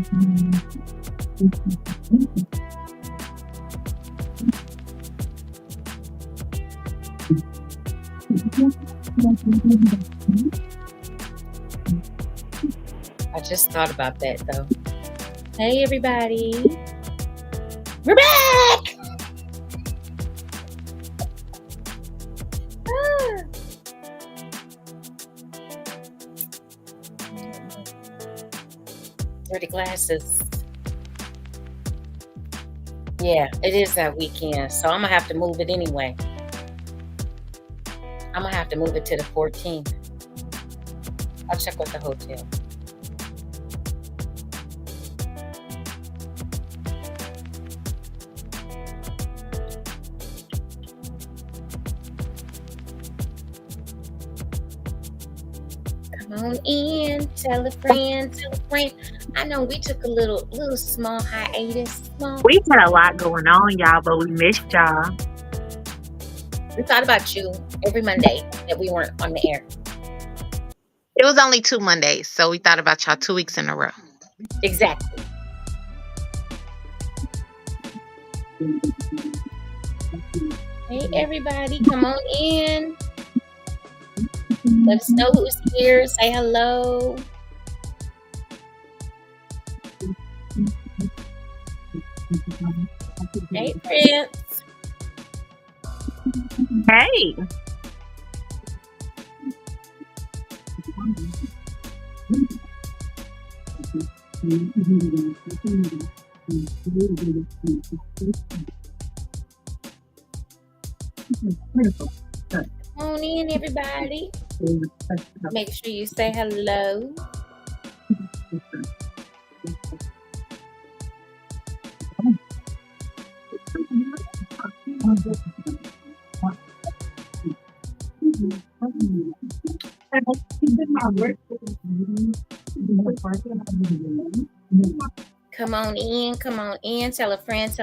I just thought about that though. Hey everybody, we're back. Dirty glasses. Yeah, it is that weekend, so I'm gonna have to move it anyway. I'm gonna have to move it to the 14th. I'll check with the hotel. Come on in, tell a friend, tell a friend. I know we took a little small hiatus. We had a lot going on, y'all, but we missed y'all. We thought about you every Monday that we weren't on the air. It was only 2 Mondays, so we thought about y'all 2 weeks in a row. Exactly. Hey, everybody, come on in. Let us know who's here. Say hello. Hey, Prince. Hey. Come on in, everybody. Make sure you say hello. Come on in, come on in. Tell a friend.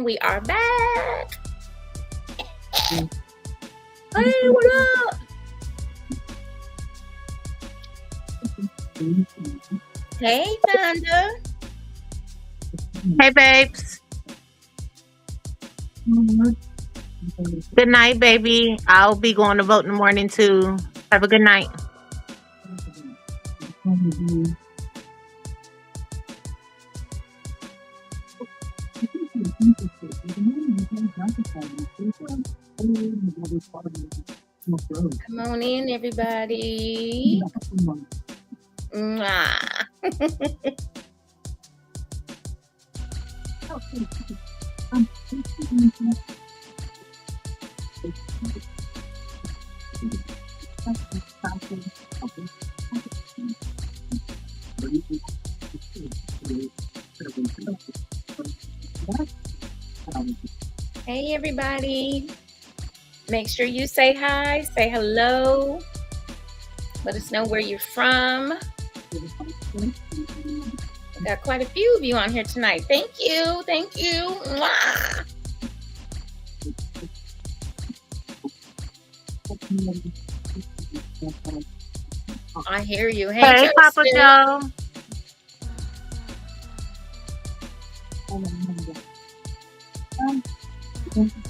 We are back. Hey, what up? Hey, Thunder. Hey, babes. Good night, baby. I'll be going to vote in the morning, too. Have a good night. Come on in, everybody. Mwah. Hey, everybody. Make sure you say hi, say hello. Let us know where you're from. We got quite a few of you on here tonight. Thank you. Thank you. Mwah. I hear you. Hey, Papa Joe.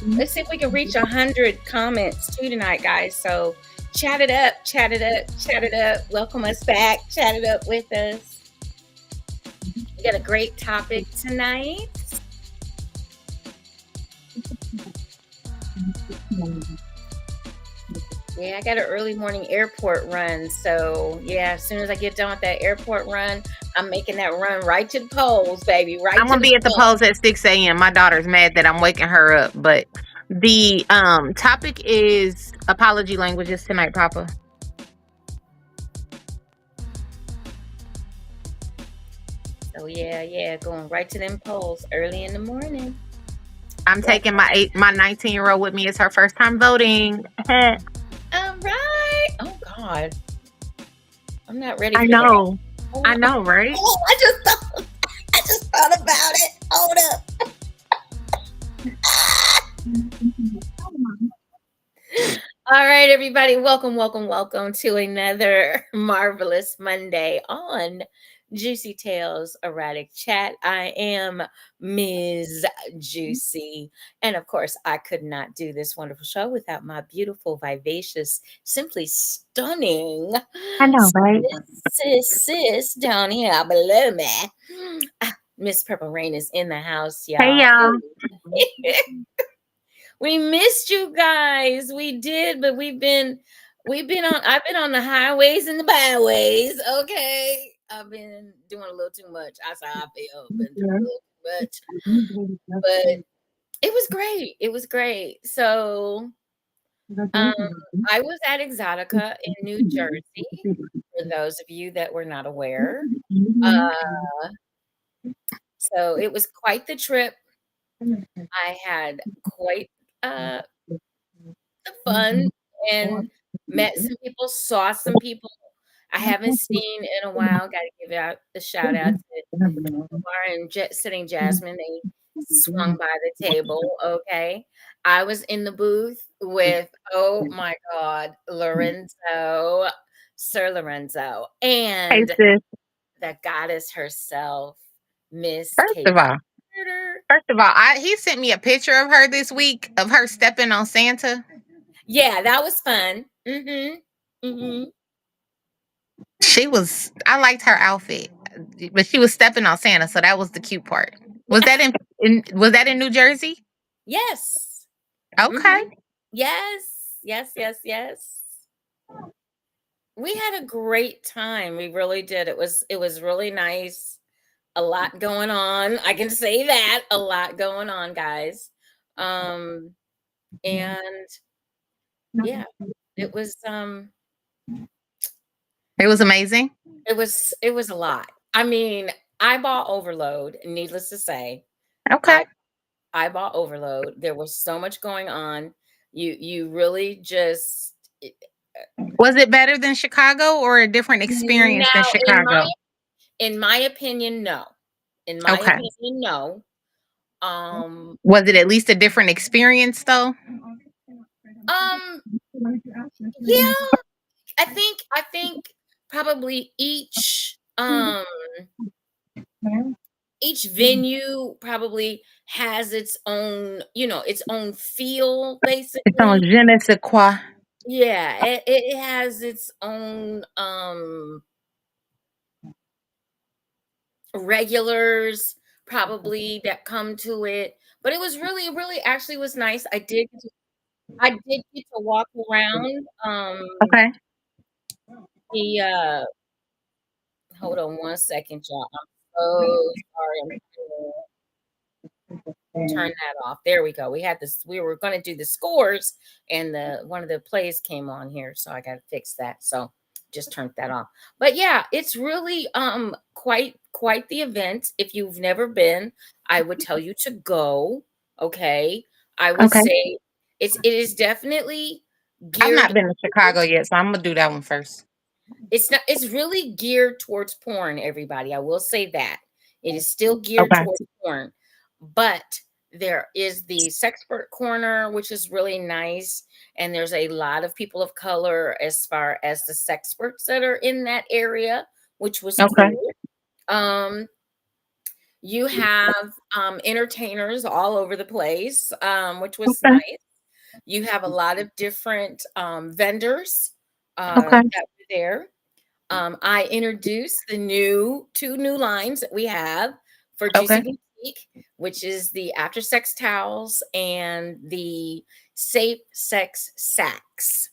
Let's see if we can reach 100 comments too tonight, guys. So chat it up, chat it up, chat it up. Welcome us back. Chat it up with us. We got a great topic tonight. Yeah, I got an early morning airport run. So yeah, as soon as I get done with that airport run, I'm making that run right to the polls, baby. Right. I'm gonna be at the polls at 6 a.m. My daughter's mad that I'm waking her up, but the topic is apology languages tonight, Papa. So yeah, going right to them polls early in the morning. I'm taking my 19-year-old with me. It's her first time voting. All right. Oh God, I'm not ready. I know. I know, right? Oh, I just thought about it. Hold up. All right, everybody. Welcome to another marvelous Monday on Juicy Tales Erotic Chat. I am Ms. Juicy. And of course, I could not do this wonderful show without my beautiful, vivacious, simply stunning I know, right? sis down here below me. Miss Purple Rain is in the house, Hey, y'all. y'all. We missed you guys. We did, but I've been on the highways and the byways. Okay. I've been doing a little too much. That's how I feel. Been doing a little too much. But it was great. It was great. So I was at Exotica in New Jersey, for those of you that were not aware. So it was quite the trip. I had quite uh the fun and met some people, saw some people I haven't seen in a while. Got to give out a shout out to Omar and Sitting Jasmine. They swung by the table. Okay. I was in the booth with, oh my God, Sir Lorenzo, Hey, and sis. the goddess herself, Miss First Kate of all, Carter. he sent me a picture of her this week of her stepping on Santa. Yeah, that was fun. I liked her outfit, but she was stepping on Santa, so that was the cute part. Was that was that in New Jersey? Yes. Okay. Yes. Yes, yes, yes. We had a great time. We really did. It was really nice. A lot going on. I can say that. A lot going on, guys. And yeah, it was It was amazing. it was a lot. I mean, eyeball overload, needless to say. Okay. I eyeball overload. There was so much going on. You really just Was it better than Chicago or a different experience than now Chicago? in my opinion, no. In my Okay. opinion, no. Um Was it at least a different experience though? um yeah, I think probably each venue probably has its own, its own feel It's on basically. je ne sais quoi. Yeah, it has its own regulars probably that come to it. But it was really actually was nice. I did get to walk around Okay. the hold on one second, y'all. I'm so sorry. I'm trying to turn that off. There we go. We were gonna do the scores and the one of the plays came on here, so I gotta fix that. So just turned that off. But yeah, it's really quite the event. If you've never been, I would tell you to go. Okay. I would Okay. say it is definitely I've geared not been to Chicago towards yet, so I'm gonna do that one first. it's really geared towards porn, everybody. I will say that. It is still geared Okay. towards porn. But there is the sexpert corner, which is really nice. And there's a lot of people of color as far as the sexperts that are in that area, which was Okay. cool. Um, you have entertainers all over the place, which was Okay. nice. You have a lot of different vendors Okay. that were there. I introduced the two new lines that we have for Juicy Okay. Boutique, which is the after sex towels and the safe sex sacks.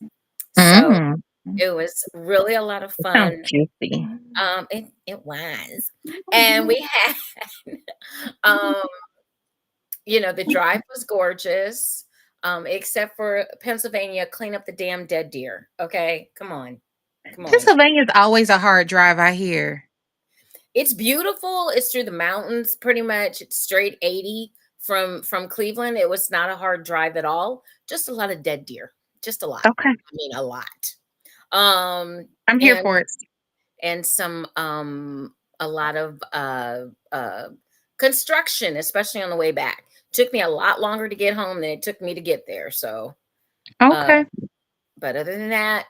So Mm. it was really a lot of Sounds fun. juicy. It was, and we had, um, the drive was gorgeous, except for Pennsylvania, clean up the damn dead deer. Okay, come on, come on. Pennsylvania's always a hard drive, I hear. It's beautiful. It's through the mountains pretty much. It's straight 80 from Cleveland. It was not a hard drive at all. Just a lot of dead deer. Just a lot. Okay. I mean, a lot. Um I'm here and for it. some a lot of construction, especially on the way back. Took me a lot longer to get home than it took me to get there. So uh Okay. but other than that,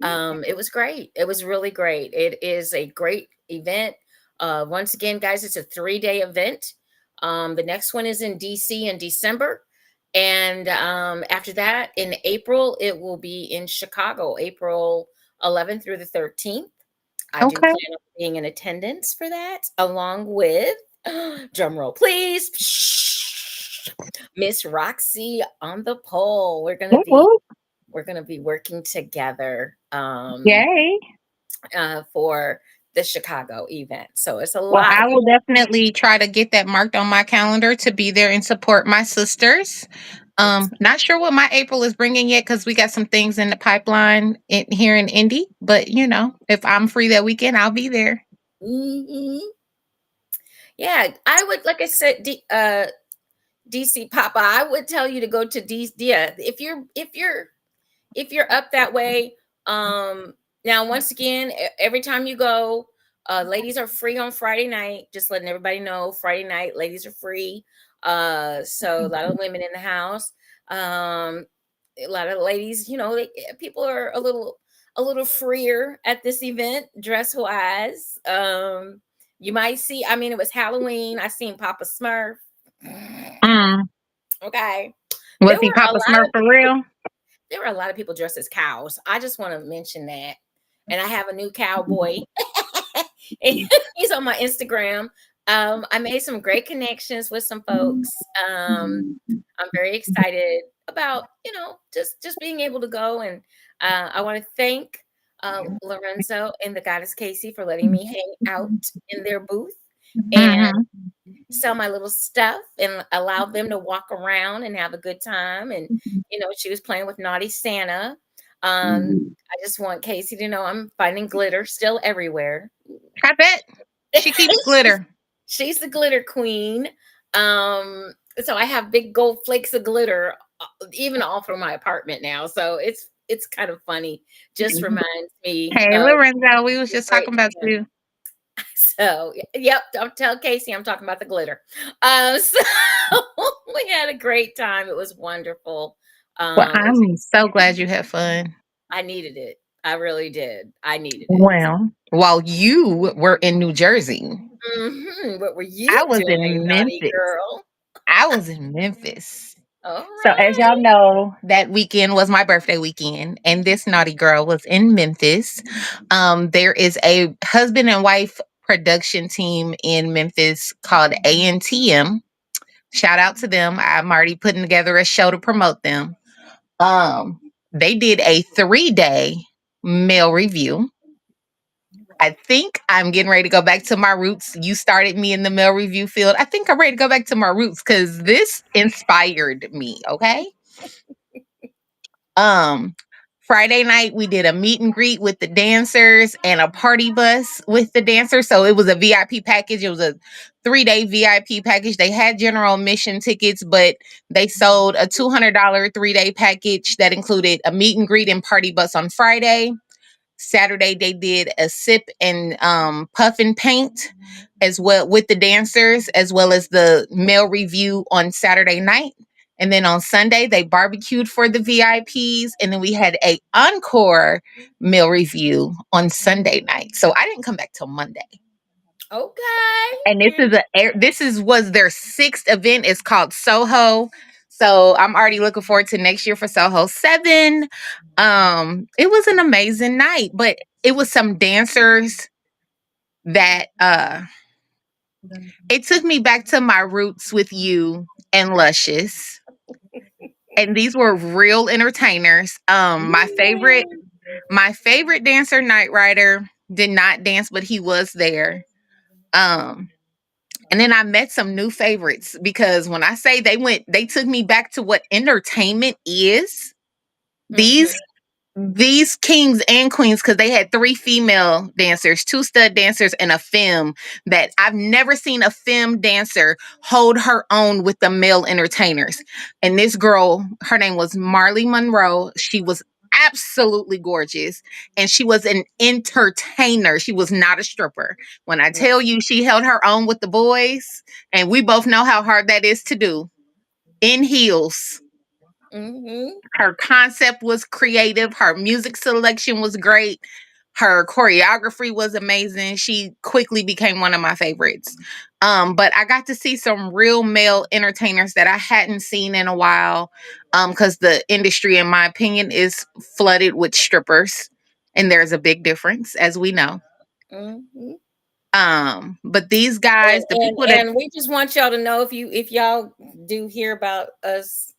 it was great. It was really great. It is a great event. Once again, guys, it's a 3-day event. The next one is in DC in December. And after that, in April, it will be in Chicago, April 11th through the 13th. I do Okay. plan on being in attendance for that, along with, drum roll, please, Miss Roxy on the pole. Whoop, whoop. We're gonna be working together Yay. for the Chicago event. So it's a Well, lot. I will definitely try to get that marked on my calendar to be there and support my sisters. Not sure what my April is bringing yet because we got some things in the pipeline here in Indy. But if I'm free that weekend, I'll be there. Mhm. Yeah, I would, like I said, DC Papa, I would tell you to go to DC. Yeah, if you're up that way. Now, once again, every time you go, ladies are free on Friday night. Just letting everybody know, Friday night, ladies are free. So a lot of women in the house. A lot of ladies, people are a little freer at this event, dress wise. You might see. I mean, it was Halloween. I seen Papa Smurf. Mm. Okay, Was there he were a Papa lot Smurf of for real? there were a lot of people dressed as cows. I just want to mention that. And I have a new cowboy. He's on my Instagram. I made some great connections with some folks. I'm very excited about, just being able to go. And I want to thank Lorenzo and the goddess Casey for letting me hang out in their booth and Mm-hmm. sell my little stuff and allow them to walk around and have a good time. And, she was playing with Naughty Santa. I just want Casey to know I'm finding glitter still everywhere. I bet she keeps she's, glitter. she's the glitter queen. So I have big gold flakes of glitter even all through my apartment now. So it's kind of funny. Just reminds me Hey, of Lorenzo, we was a just great talking about time. you. So, yep, don't tell Casey I'm talking about the glitter. So we had a great time. It was wonderful. Well, It was, I'm so glad you had fun. I needed it. I really did. I needed it. Well, while you were in New Jersey, What were you I was doing, in naughty Memphis. girl? I was in Memphis. All So, as y'all right. know, that weekend was my birthday weekend, and this naughty girl was in Memphis. There is a husband and wife production team in Memphis called ANTM. Shout out to them. I'm already putting together a show to promote them. They did a 3-day male review. I think I'm getting ready to go back to my roots. You started me in the male review field. I think I'm ready to go back to my roots because this inspired me. Okay. Um, Friday night we did a meet and greet with the dancers and a party bus with the dancers. So it was a VIP package. It was a 3-day VIP package. They had general admission tickets, but they sold a $200 3-day package that included a meet and greet and party bus on Friday. Saturday they did a sip and puff and paint as well with the dancers, as well as the male review on Saturday night. And then on Sunday they barbecued for the VIPs, and then we had a encore male review on Sunday night. So I didn't come back till Monday. And Okay. this was their 6th event. It's called Soho. So I'm already looking forward to next year for Soho 7. It was an amazing night, but it was some dancers that it took me back to my roots with you and Luscious. And these were real entertainers. My favorite dancer, Night Rider, did not dance, but he was there. Um and then I met some new favorites because when I say they took me back to what entertainment is. Mhm. These kings and queens, because they had 3 female dancers, 2 stud dancers, and a femme, that I've never seen a femme dancer hold her own with the male entertainers. And this girl, her name was Marley Monroe. She was absolutely gorgeous, and she was an entertainer. She was not a stripper. When I tell you she held her own with the boys, and we both know how hard that is to do, in heels. Mhm. Her concept was creative. Her music selection was great. Her choreography was amazing. She quickly became one of my favorites. But I got to see some real male entertainers that I hadn't seen in a while. Because the industry, in my opinion, is flooded with strippers, and there's a big difference, as we know. Mhm. But these guys, the people that And we just want y'all to know, if y'all do hear about us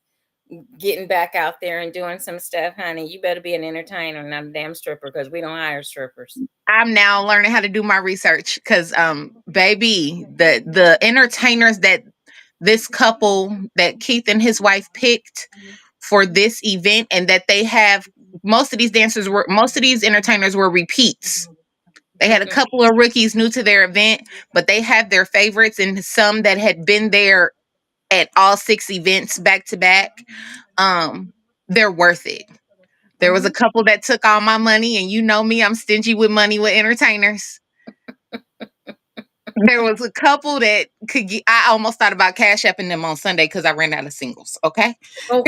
getting back out there and doing some stuff, honey, you better be an entertainer, not a damn stripper, because we don't hire strippers. I'm now learning how to do my research, because baby, the entertainers that this couple that Keith and his wife picked for this event, and that they have, most of these entertainers were repeats. They had a Mhm. couple of rookies new to their event, but they had their favorites and some that had been there at all 6 events back to back. Um, they're worth it. There was a Mhm. couple that took all my money, and you know me, I'm stingy with money with entertainers. There was a couple that could get, I almost thought about cash apping them on Sunday because I ran out of singles. Okay. Oh,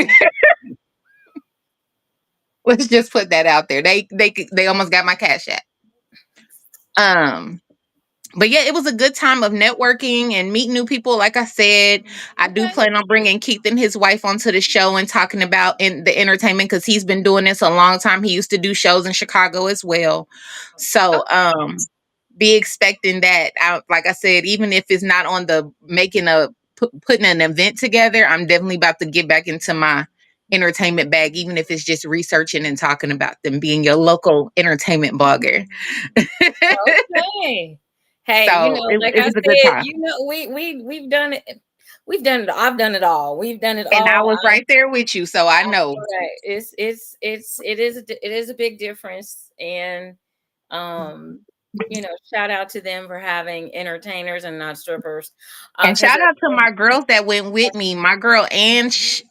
Let's just put that out there. They almost got my cash app. Um, but yeah, it was a good time of networking and meeting new people. Like I said, I do okay. plan on bringing Keith and his wife onto the show and talking about the entertainment, because he's been doing this a long time. He used to do shows in Chicago as well. So be expecting that. Like I said, even if it's not on the putting an event together, I'm definitely about to get back into my entertainment bag, even if it's just researching and talking about them, being your local entertainment blogger. Okay. Hey, So like it I was a good said, time. we've done it. We've done it. I've done it all. We've done it And I all. was right there with you, so I know. Right. It is a big difference. And um, shout out to them for having entertainers and not strippers. And Because shout out to my girls that went with me. My girl Ann, she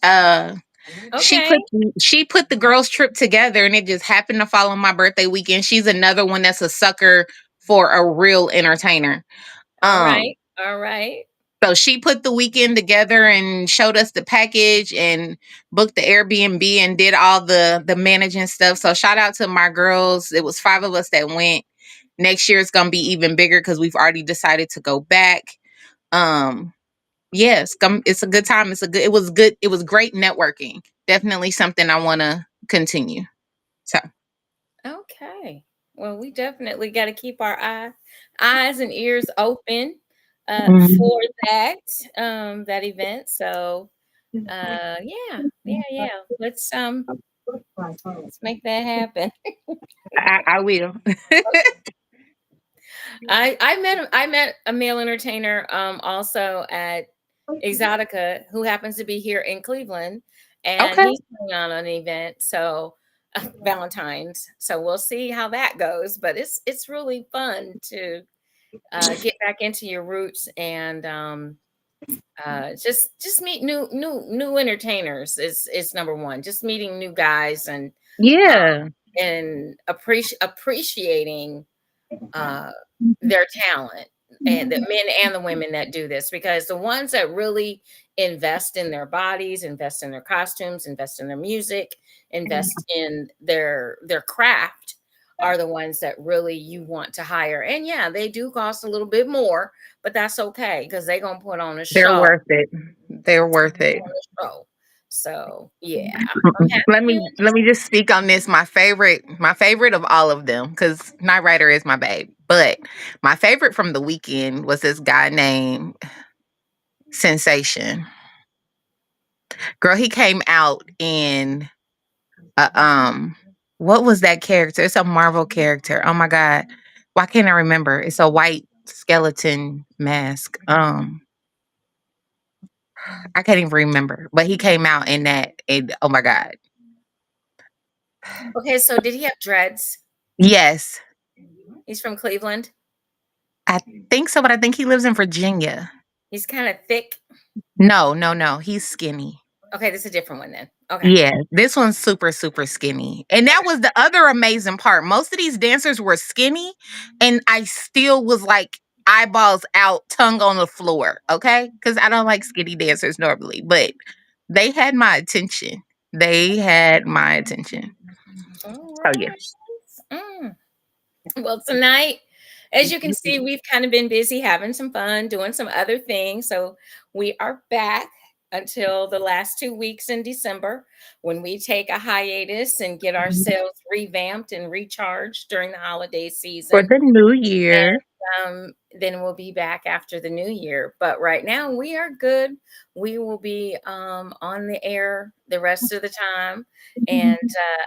okay. put the girls trip together, and it just happened to fall on my birthday weekend. She's another one that's a sucker for a real entertainer. All Um, right. All right. so she put the weekend together and showed us the package and booked the Airbnb and did all the managing stuff. So shout out to my girls. It was 5 of us that went. Next year it's gonna be even bigger because we've already decided to go back. Um, yes, it's a good time. It was good. It was great networking. Definitely something I want to continue. So, Okay. Well, we definitely got to keep our eyes and ears open mhm. for that event. So yeah. Let's make that happen. I will. I met a male entertainer also at Exotica, who happens to be here in Cleveland, and Okay. he's putting on an event. So Valentine's. So we'll see how that goes. But it's really fun to get back into your roots and just meet new entertainers is number one. Just meeting new guys Yeah. and appreciating uh, their talent, and the men and the women that do this, because the ones that really invest in their bodies, invest in their costumes, invest in their music, invest in their craft, are the ones that really you want to hire. And yeah, they do cost a little bit more, but that's okay because they're gonna put on a They're show. worth it. They're worth it. show. So yeah, I'm happy let you me let me just speak on this. My favorite of all of them, because Night Rider is my babe. But my favorite from the weekend was this guy named Sensation. Girl, he came out in what was that character? It's a Marvel character. Oh my god. Why can't I remember? It's a white skeleton mask. I can't even remember. But he came out in that, and oh my god. Okay, so did he have dreads? Yes. He's from Cleveland. I think so, but I think he lives in Virginia. He's kind of thick. No, no, no. He's skinny. Okay, this is a different one then. Okay. Yeah, this one's super, super skinny. And that was the other amazing part. Most of these dancers were skinny, and I still was like eyeballs out, tongue on the floor. Okay. Because I don't like skinny dancers normally, but they had my attention. They had my attention. All So, yeah. right. Mm. Well, tonight, as you can see, we've kind of been busy having some fun, doing some other things. So we are back until the last 2 weeks in December when we take a hiatus and get ourselves revamped and recharged during the holiday For season. the new year. Then we'll be back after the new year. But right now, we are good. We will be on the air the rest of the time and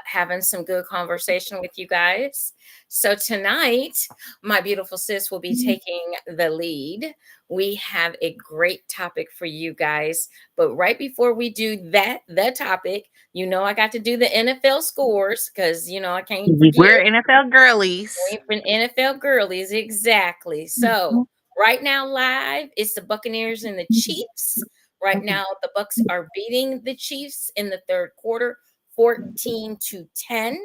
having some good conversation with you guys. So tonight, my beautiful sis will be taking the lead. We have a great topic for you guys. But right before we do that, the topic, I got to do the NFL scores because, I can't forget. We're NFL girlies. We've been NFL girlies, exactly. So right now, live, it's the Buccaneers and the Chiefs. Right now, the Bucks are beating the Chiefs in the third quarter, 14-10.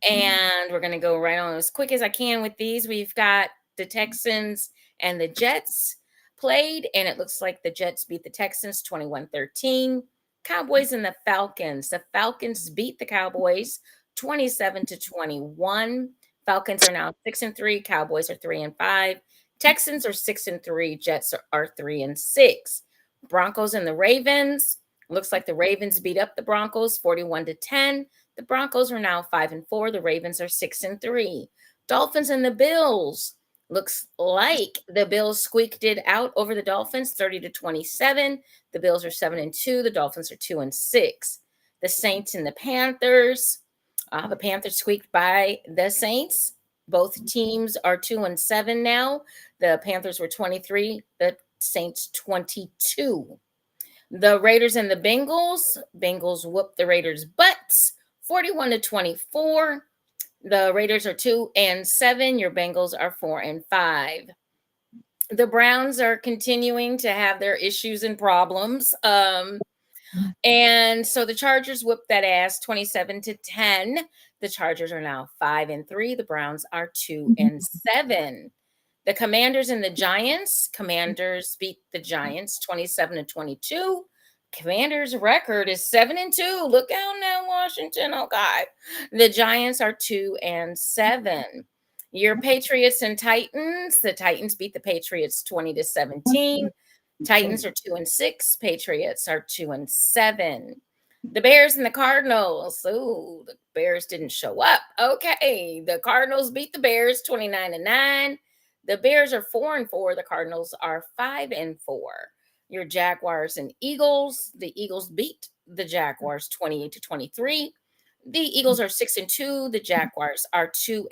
And we're going to go right on as quick as I can with these. We've got the Texans and the Jets played, and it looks like the Jets beat the Texans 21-13. Cowboys and the Falcons. The Falcons beat the Cowboys 27-21. Falcons are now 6-3. Cowboys are 3-5. Texans are 6-3. Jets are 3-6. Broncos and the Ravens. Looks like the Ravens beat up the Broncos 41-10. The Broncos are now 5-4. The Ravens are 6-3. Dolphins and the Bills. Looks like the Bills squeaked it out over the Dolphins 30-27. The Bills are 7-2. The Dolphins are 2-6. The Saints and the Panthers. The Panthers squeaked by the Saints. Both teams are 2-7 now. The Panthers were 23. The Saints 22. The Raiders and the Bengals. Bengals whooped the Raiders' butts 41-24. The Raiders are 2-7. Your Bengals are 4-5. The Browns are continuing to have their issues and problems. And so the Chargers whooped that ass 27-10. The Chargers are now 5-3. The Browns are 2-7. The Commanders and the Giants. Commanders beat the Giants 27-22. Commanders' record is 7-2. Look out now, Washington. Oh God. The Giants are 2-7. Your Patriots and Titans. The Titans beat the Patriots 20-17. Titans are 2-6. Patriots are 2-7. The Bears and the Cardinals. Oh, the Bears didn't show up. Okay. The Cardinals beat the Bears 29-9. The Bears are 4-4. The Cardinals are 5-4. Your Jaguars and Eagles. The Eagles beat the Jaguars 28-23. The Eagles are 6-2. The Jaguars are 2-7.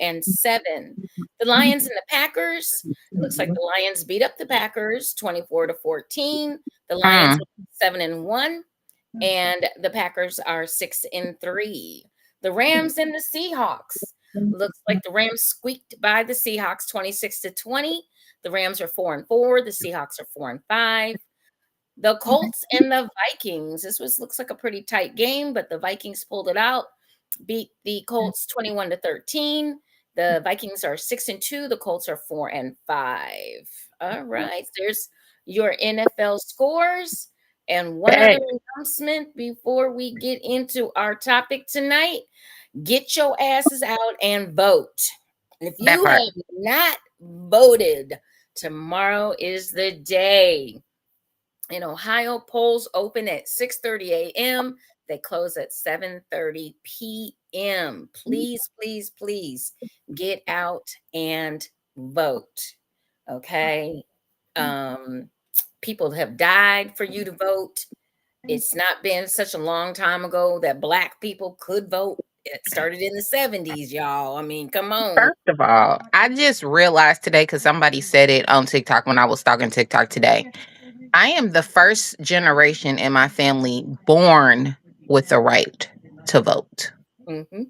The Lions and the Packers. It looks like the Lions beat up the Packers 24-14. The Lions are 7-1. And the Packers are 6-3. The Rams and the Seahawks. Looks like the Rams squeaked by the Seahawks 26-20. The Rams are 4-4. The Seahawks are 4-5. The Colts and the Vikings. Looks like a pretty tight game, but the Vikings pulled it out. Beat the Colts 21-13. The Vikings are 6-2. The Colts are 4-5. All right. There's your NFL scores. And one other announcement before we get into our topic tonight. Get your asses out and vote. If you have not voted, tomorrow is the day. In Ohio, polls open at 6:30 a.m. They close at 7:30 p.m. Please, please, please get out and vote. Okay. People have died for you to vote. It's not been such a long time ago that Black people could vote. It started in the 70s, y'all. I mean, come on. First of all, I just realized today because somebody said it on TikTok when I was stalking TikTok today. I am the first generation in my family born with the right to vote. Mm-hmm.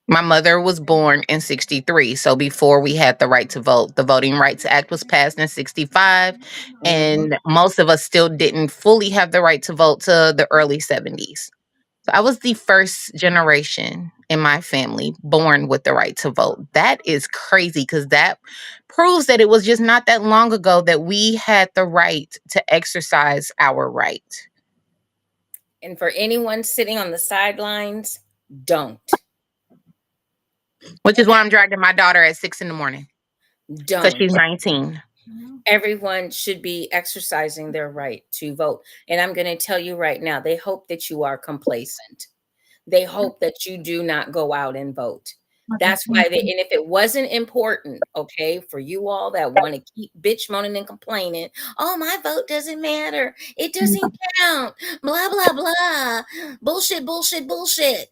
My mother was born in 63. So before we had the right to vote, the Voting Rights Act was passed in 65. And most of us still didn't fully have the right to vote to the early 70s. So I was the first generation in my family born with the right to vote. That is crazy because that proves that it was just not that long ago that we had the right to exercise our right. And for anyone sitting on the sidelines, don't. Which is why I'm dragging my daughter at 6 in the morning because Don't. she's 19. Everyone should be exercising their right to vote. And I'm going to tell you right now, they hope that you are complacent. They hope that you do not go out and vote. That's why they, and if it wasn't important, okay, for you all that want to keep bitch moaning and complaining, oh, my vote doesn't matter. It doesn't count. Blah, blah, blah. Bullshit, bullshit, bullshit.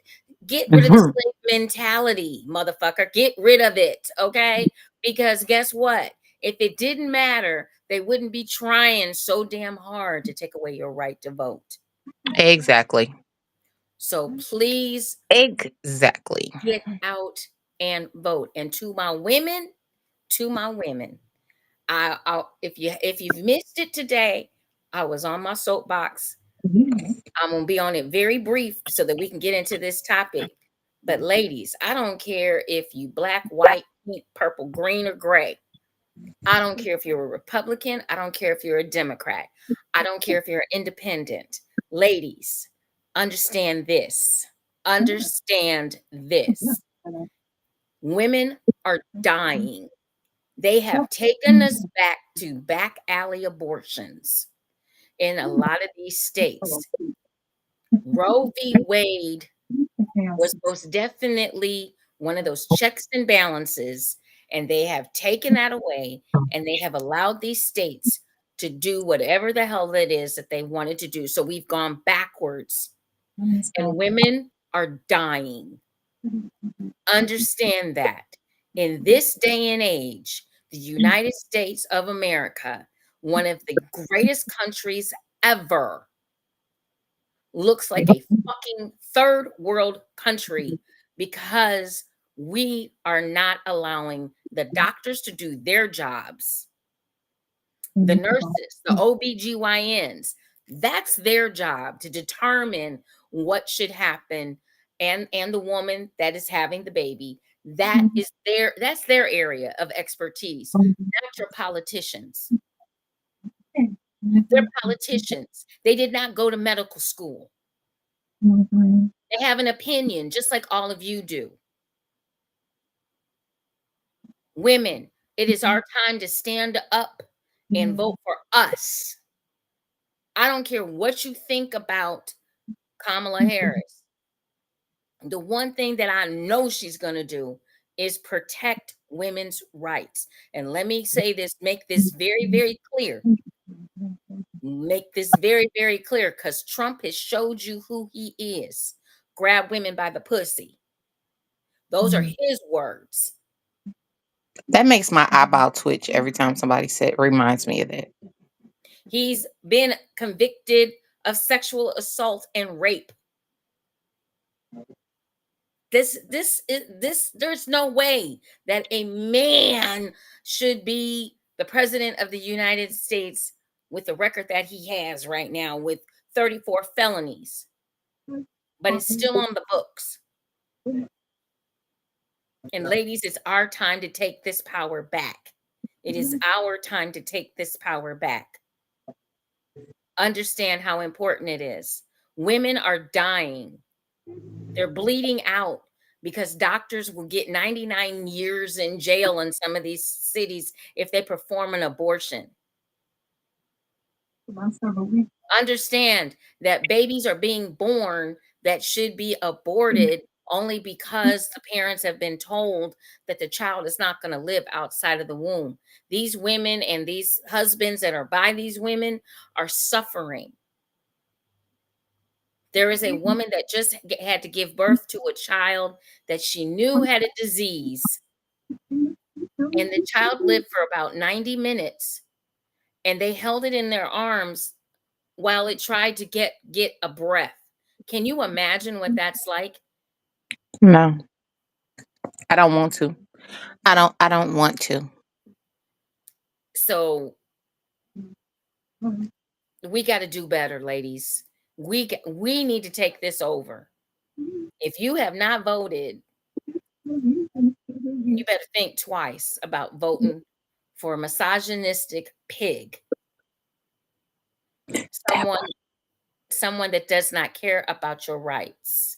Get rid of the slave mentality, motherfucker. Get rid of it, okay? Because guess what? If it didn't matter, they wouldn't be trying so damn hard to take away your right to vote. Exactly. So please Exactly. get out and vote. And to my women, if you've missed it today, I was on my soapbox. I'm gonna be on it very brief so that we can get into this topic. But ladies, I don't care if you black, white, pink, purple, green, or gray. I don't care if you're a Republican. I don't care if you're a Democrat. I don't care if you're independent. Ladies, understand this. Understand this. Women are dying. They have taken us back to back alley abortions in a lot of these states. Roe v. Wade was most definitely one of those checks and balances, and they have taken that away, and they have allowed these states to do whatever the hell it is that they wanted to do. So we've gone backwards, and women are dying. Understand that in this day and age, the United States of America, one of the greatest countries ever, looks like a fucking third world country because we are not allowing the doctors to do their jobs. The nurses, the OBGYNs, that's their job to determine what should happen, and the woman that is having the baby, that's their area of expertise, not your politicians. They're politicians. They did not go to medical school. They have an opinion just like all of you do. Women, it is our time to stand up and vote for us. I don't care what you think about Kamala Harris. The one thing that I know she's going to do is protect women's rights. And let me say this, make this very, very clear. Make this very, very clear because Trump has showed you who he is. Grab women by the pussy. Those are his words. That makes my eyeball twitch every time somebody reminds me of that. He's been convicted of sexual assault and rape. There's no way that a man should be the president of the United States with the record that he has right now with 34 felonies, but it's still on the books. And ladies, it's our time to take this power back. It is our time to take this power back. Understand how important it is. Women are dying. They're bleeding out because doctors will get 99 years in jail in some of these cities if they perform an abortion. Understand that babies are being born that should be aborted only because the parents have been told that the child is not going to live outside of the womb. These women and these husbands that are by these women are suffering. There is a woman that just had to give birth to a child that she knew had a disease, and the child lived for about 90 minutes, and they held it in their arms while it tried to get a breath. Can you imagine what that's like? No, I don't want to. I don't want to. So we got to do better, ladies. We need to take this over. If you have not voted, you better think twice about voting for a misogynistic pig. Someone that does not care about your rights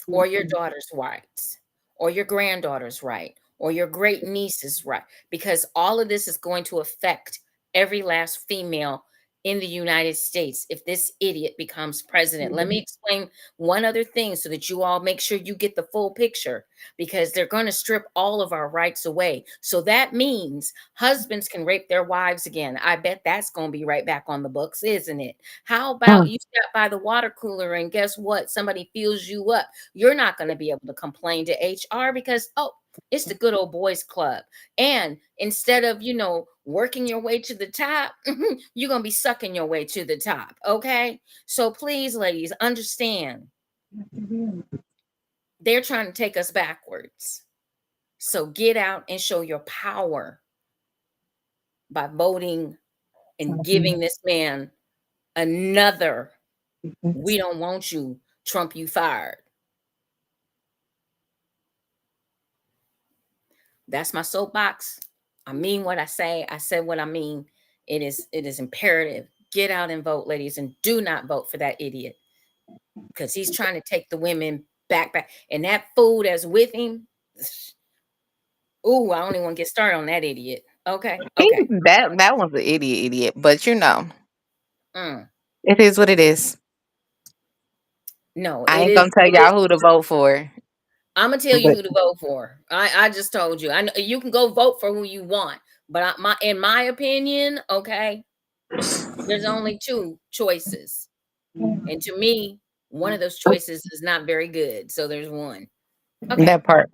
or your daughter's rights or your granddaughter's right, or your great niece's right, because all of this is going to affect every last female in the United States if this idiot becomes president. Let me explain one other thing so that you all make sure you get the full picture, because they're going to strip all of our rights away. So that means husbands can rape their wives again. I bet that's going to be right back on the books, isn't it? How about Mm. you step by the water cooler and guess what? Somebody fills you up. You're not going to be able to complain to HR because, oh, it's the good old boys club. And instead of, working your way to the top, you're going to be sucking your way to the top. Okay. So please, ladies, understand they're trying to take us backwards. So get out and show your power by voting and giving this man another "we don't want you, Trump, you fired." That's my soapbox. I mean what I say. I said what I mean. It is imperative. Get out and vote, ladies, and do not vote for that idiot, because he's trying to take the women back. And that fool that's with him, ooh, I don't even want to get started on that idiot. Okay. Okay. That one's an idiot, but Mm. it is what it is. No, I it ain't is. gonna tell It is. y'all who to vote for. I'm gonna tell you But who to vote for. I just told you. I know you can go vote for who you want, but in my opinion, okay, there's only two choices, and to me, one of those choices is not very good. So there's one. Okay, that part.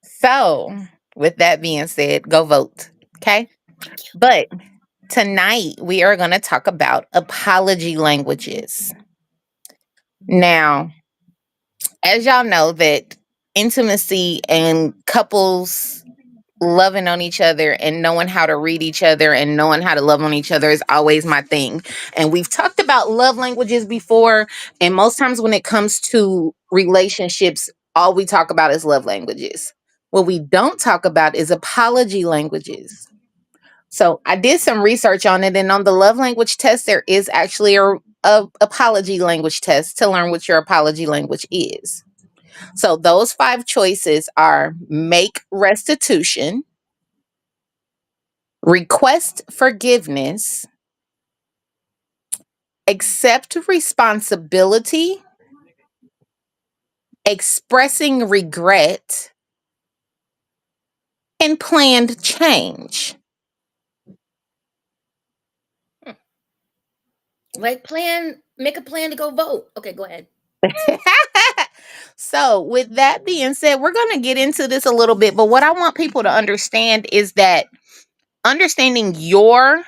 So, with that being said, go vote. Okay? thank you. But tonight we are going to talk about apology languages. Now, as y'all know that intimacy and couples loving on each other and knowing how to read each other and knowing how to love on each other is always my thing. And we've talked about love languages before, and most times when it comes to relationships, all we talk about is love languages. What we don't talk about is apology languages. So I did some research on it, and on the love language test, there is actually a apology language test to learn what your apology language is. So those five choices are: make restitution, request forgiveness, accept responsibility, expressing regret, and planned change. Like make a plan to go vote. Okay, go ahead. So, with that being said, we're going to get into this a little bit, but what I want people to understand is that understanding your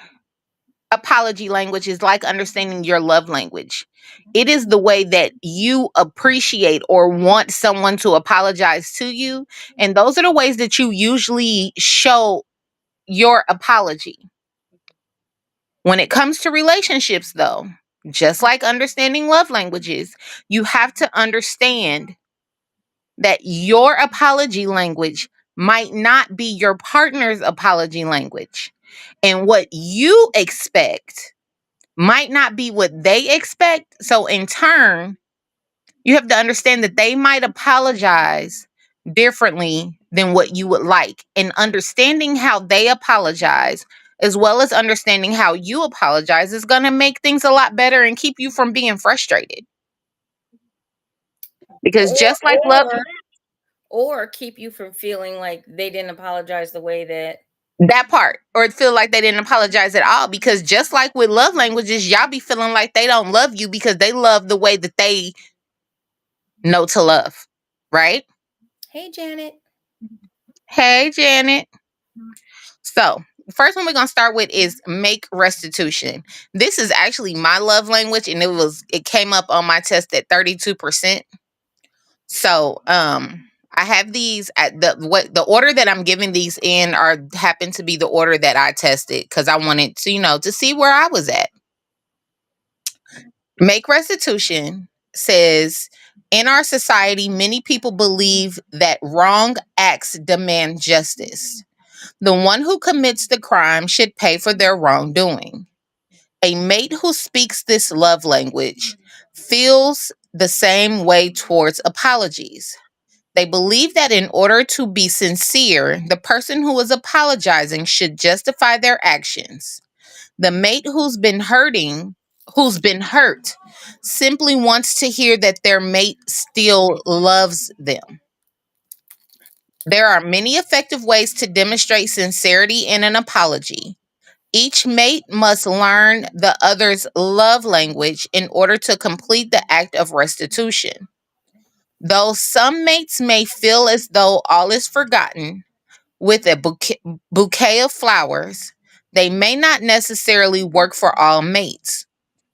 apology language is like understanding your love language. It is the way that you appreciate or want someone to apologize to you. And those are the ways that you usually show your apology. When it comes to relationships, though, just like understanding love languages, you have to understand that your apology language might not be your partner's apology language. And what you expect might not be what they expect. So, in turn, you have to understand that they might apologize differently than what you would like. And understanding how they apologize, as well as understanding how you apologize, is going to make things a lot better and keep you from being frustrated. Because Or just like love, or keep you from feeling like they didn't apologize the way that. that part, or feel like they didn't apologize at all. Because just like with love languages, y'all be feeling like they don't love you because they love the way that they know to love, right? Hey, Janet. Hey, Janet. So, first one we're going to start with is make restitution. This is actually my love language, and it came up on my test at 32%. So, I have these at the order that I'm giving these in are happen to be the order that I tested because I wanted to, to see where I was at. Make restitution says, in our society, many people believe that wrong acts demand justice. The one who commits the crime should pay for their wrongdoing. A mate who speaks this love language feels the same way towards apologies. They believe that in order to be sincere, the person who is apologizing should justify their actions. The mate who's been hurt, simply wants to hear that their mate still loves them. There are many effective ways to demonstrate sincerity in an apology. Each mate must learn the other's love language in order to complete the act of restitution. Though some mates may feel as though all is forgotten with a bouquet of flowers, they may not necessarily work for all mates.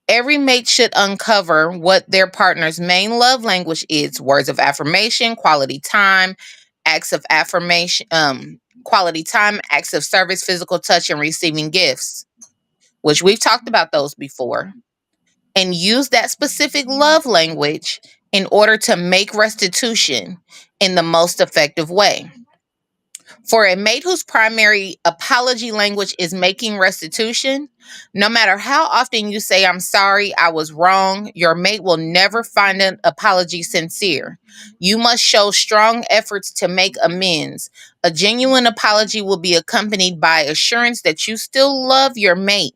Every mate should uncover what their partner's main love language is: words of affirmation, quality time, acts of service, physical touch, and receiving gifts, which we've talked about those before, and use that specific love language in order to make restitution in the most effective way. For a mate whose primary apology language is making restitution, no matter how often you say, "I'm sorry, I was wrong," your mate will never find an apology sincere. You must show strong efforts to make amends. A genuine apology will be accompanied by assurance that you still love your mate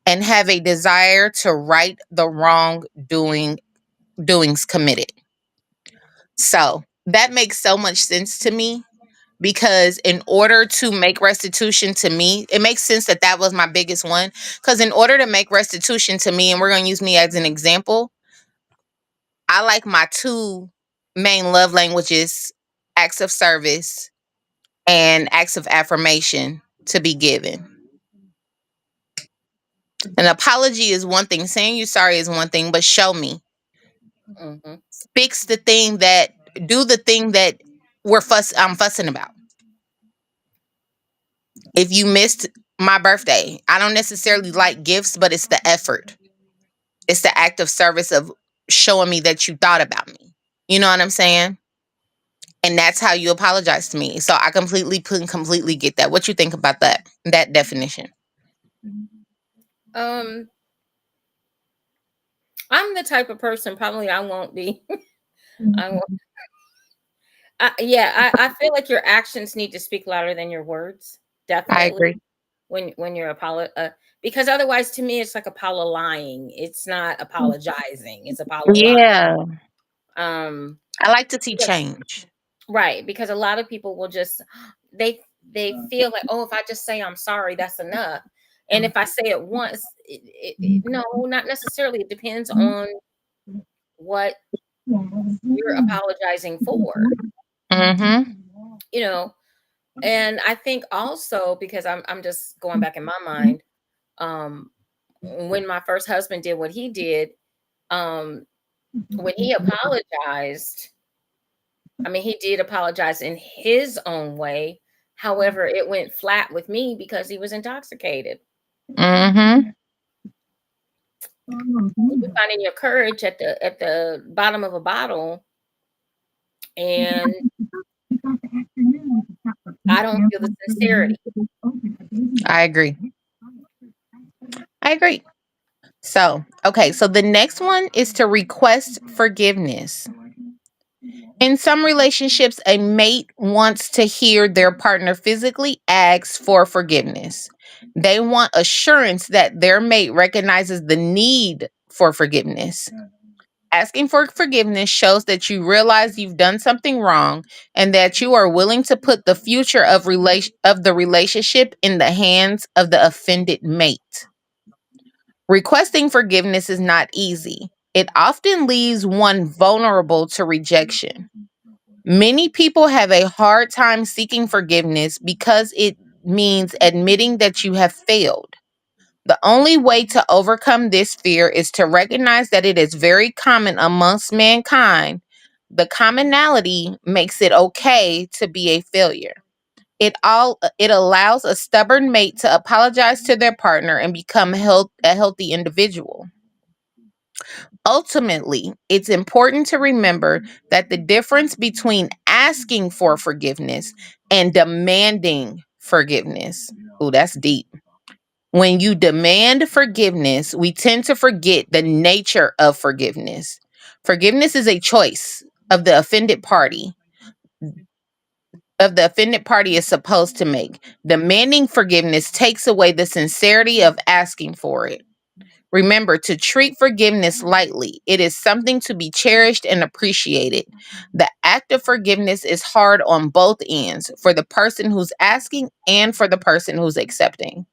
and have a desire to right the doings committed. So that makes so much sense to me, because in order to make restitution to me, it makes sense that that was my biggest one. Because in order to make restitution to me, and we're going to use me as an example, I like my two main love languages, acts of service and acts of affirmation, to be given. An apology is one thing, saying you sorry is one thing, but show me. Mhm. Fix the thing do the thing that I'm fussing about. If you missed my birthday, I don't necessarily like gifts, but it's the effort. It's the act of service of showing me that you thought about me. You know what I'm saying? And that's how you apologize to me. So I completely get that. What you think about that definition? Um, I'm the type of person, probably I won't be. I won't. Yeah, I feel like your actions need to speak louder than your words. I Definitely. agree. When you're because otherwise, to me, it's like Apollo lying. It's not apologizing. It's Apollo lying. Yeah. Um, I like to see because change. right, because a lot of people will just they they feel like, oh, if I just say I'm sorry, that's enough. And if I say it once, no, not necessarily. It depends on what you're apologizing for, Mm-hmm. you know. And I think also, because I'm just going back in my mind, um, when my first husband did what he did, um, when he apologized, I mean, he did apologize in his own way. However, it went flat with me because he was intoxicated. Mm-hmm. You're finding your courage at the bottom of a bottle, and I don't feel the sincerity. I agree. I agree. So, okay, so the next one is to request forgiveness. In some relationships, a mate wants to hear their partner physically ask for forgiveness. They want assurance that their mate recognizes the need for forgiveness. Asking for forgiveness shows that you realize you've done something wrong and that you are willing to put the future of the relationship in the hands of the offended mate. Requesting forgiveness is not easy. It often leaves one vulnerable to rejection. Many people have a hard time seeking forgiveness because it means admitting that you have failed. The only way to overcome this fear is to recognize that it is very common amongst mankind. The commonality makes it okay to be a failure. It allows a stubborn mate to apologize to their partner and become a healthy individual. Ultimately, it's important to remember that the difference between asking for forgiveness and demanding forgiveness. Oh, that's deep. When you demand forgiveness, we tend to forget the nature of forgiveness. Forgiveness is a choice of the offended party. of the offended party is supposed to make. Demanding forgiveness takes away the sincerity of asking for it. Remember to treat forgiveness lightly. It is something to be cherished and appreciated. The act of forgiveness is hard on both ends, for the person who's asking and for the person who's accepting.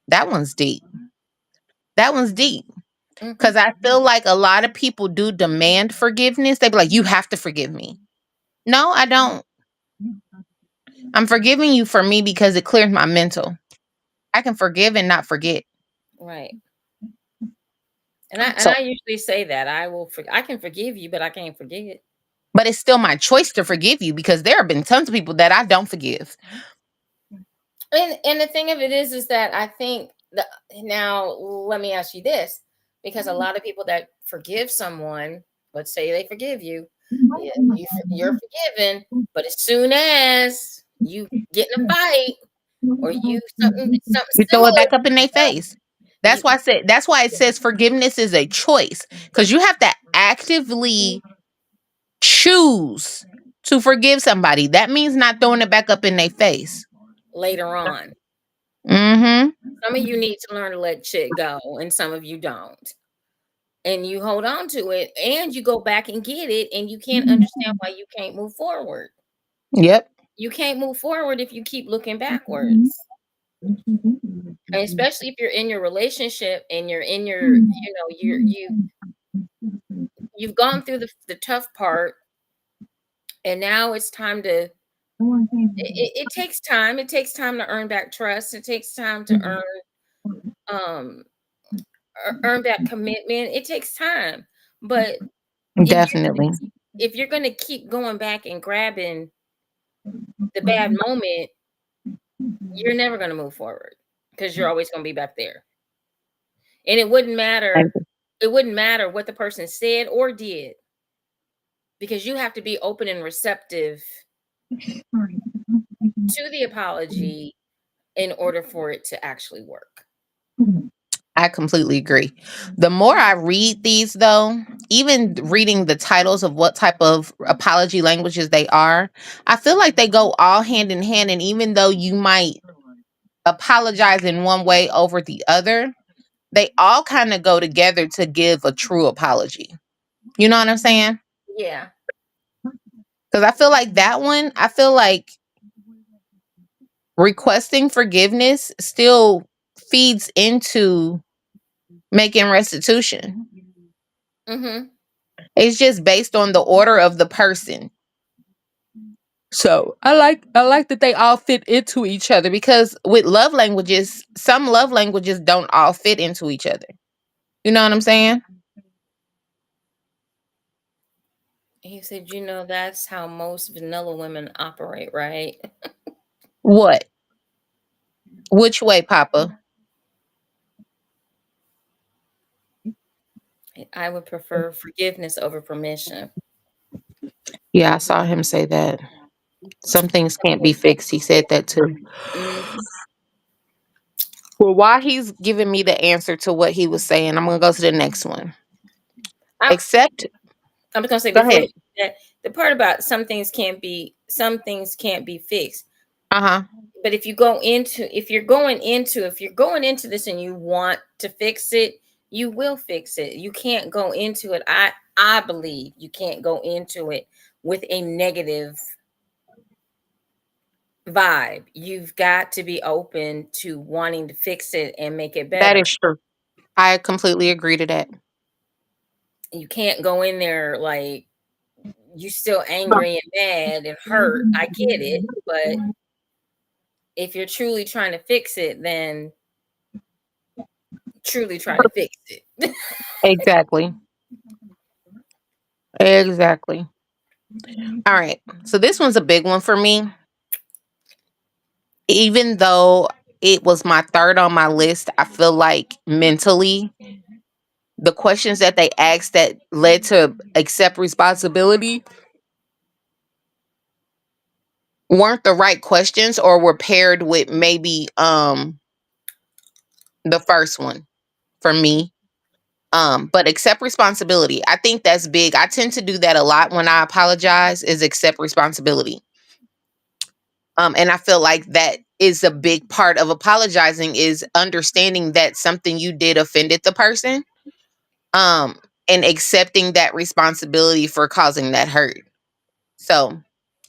That one's deep. That one's deep. Because I feel like a lot of people do demand forgiveness. They be like, you have to forgive me. No, I don't. I'm forgiving you for me because it clears my mental. I can forgive and not forget. Right. And So, I usually say that I can forgive you, but I can't forget. but it's still my choice to forgive you because there have been tons of people that I don't forgive. And the thing of it is that I think now let me ask you this, because a lot of people that forgive someone, let's say they forgive you, yeah, you're forgiven, but as soon as you get in a fight or you something You throw it similar, back up in their face. you That's why it says forgiveness is a choice. Because you have to actively choose to forgive somebody. That means not throwing it back up in their face. later on. Mm-hmm. Some of you need to learn to let shit go, and some of you don't. And you hold on to it, and you go back and get it, and you can't understand why you can't move forward. Yep. You can't move forward if you keep looking backwards. And especially if you're in your relationship and you're in your, you've gone through the tough part, and now it's time to it takes time. It takes time to earn back trust. It takes time to um earn that commitment. It takes time. But if you're Definitely. if you're gonna keep going back and grabbing the bad moment, you're never gonna move forward because you're always gonna be back there. And it wouldn't matter what the person said or did, because you have to be open and receptive to the apology in order for it to actually work. I completely agree. The more I read these, though, even reading the titles of what type of apology languages they are, I feel like they go all hand in hand. And even though you might apologize in one way over the other, they all kind of go together to give a true apology. You know what I'm saying? Yeah. Because I feel like that one, I feel like requesting forgiveness still feeds into making restitution. Mm-hmm. It's just based on the order of the person. So I like that they all fit into each other because with love languages, some love languages don't all fit into each other. You know what I'm saying? He said, that's how most vanilla women operate, right? What? Which way, Papa? I would prefer forgiveness over permission. Yeah, I saw him say that. Some things can't be fixed. He said that too. Mhm. Well, while he's giving me the answer to what he was saying, I'm gonna go to the next one. I, Except, I'm just gonna say go before you ahead. do that, the part about some things can't be fixed. Uh huh. But if you're going into this and you want to fix it, you will fix it. You can't go into it. I believe you can't go into it with a negative vibe. You've got to be open to wanting to fix it and make it That better. is true. I completely agree to that. You can't go in there like you still angry and mad and hurt. I get it, but if you're truly trying to fix it, then truly try to fix it. Exactly. Exactly. All right. So this one's a big one for me. Even though it was my third on my list, I feel like mentally, the questions that they asked that led to accept responsibility weren't the right questions or were paired with maybe the first one for me. But accept responsibility. I think that's big. I tend to do that a lot when I apologize is accept responsibility. And I feel like that is a big part of apologizing, is understanding that something you did offended the person, um, and accepting that responsibility for causing that hurt. So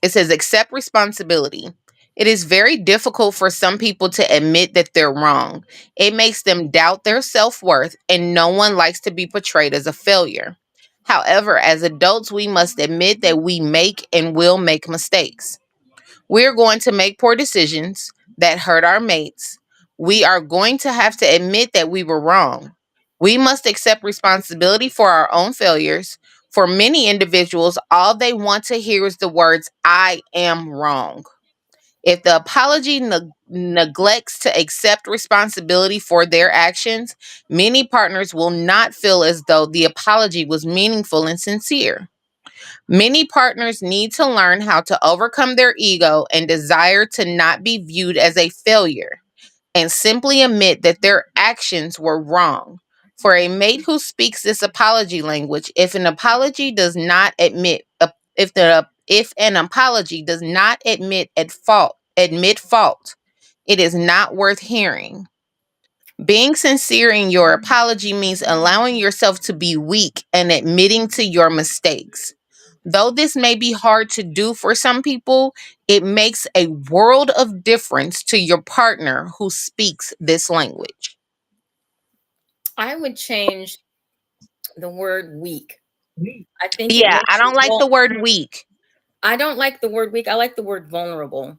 it says, accept responsibility. It is very difficult for some people to admit that they're wrong. It makes them doubt their self worth, and no one likes to be portrayed as a failure. However, as adults, we must admit that we make and will make mistakes. We're going to make poor decisions that hurt our mates. We are going to have to admit that we were wrong. We must accept responsibility for our own failures. For many individuals, all they want to hear is the words, I am wrong. If the apology neglects to accept responsibility for their actions, many partners will not feel as though the apology was meaningful and sincere. Many partners need to learn how to overcome their ego and desire to not be viewed as a failure, and simply admit that their actions were wrong. For a mate who speaks this apology language, if an apology does not admit if an apology does not admit fault, it is not worth hearing. Being sincere in your apology means allowing yourself to be weak and admitting to your mistakes. Though this may be hard to do for some people, it makes a world of difference to your partner who speaks this language. I would change the word weak. I think it Yeah, makes I you don't like the word weak, I don't like the word weak. I like the word vulnerable.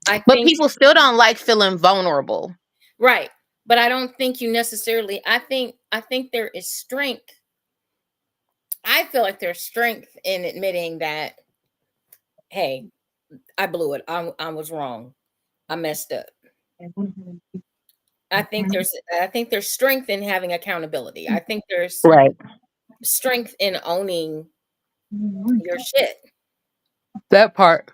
I but think people still don't like feeling vulnerable. right, but I don't think you necessarily. I think there is strength. I feel like there's strength in admitting that, hey, I blew it. I was wrong. I messed up. I think there's strength in having accountability. I think there's Right. strength in owning your shit. That part.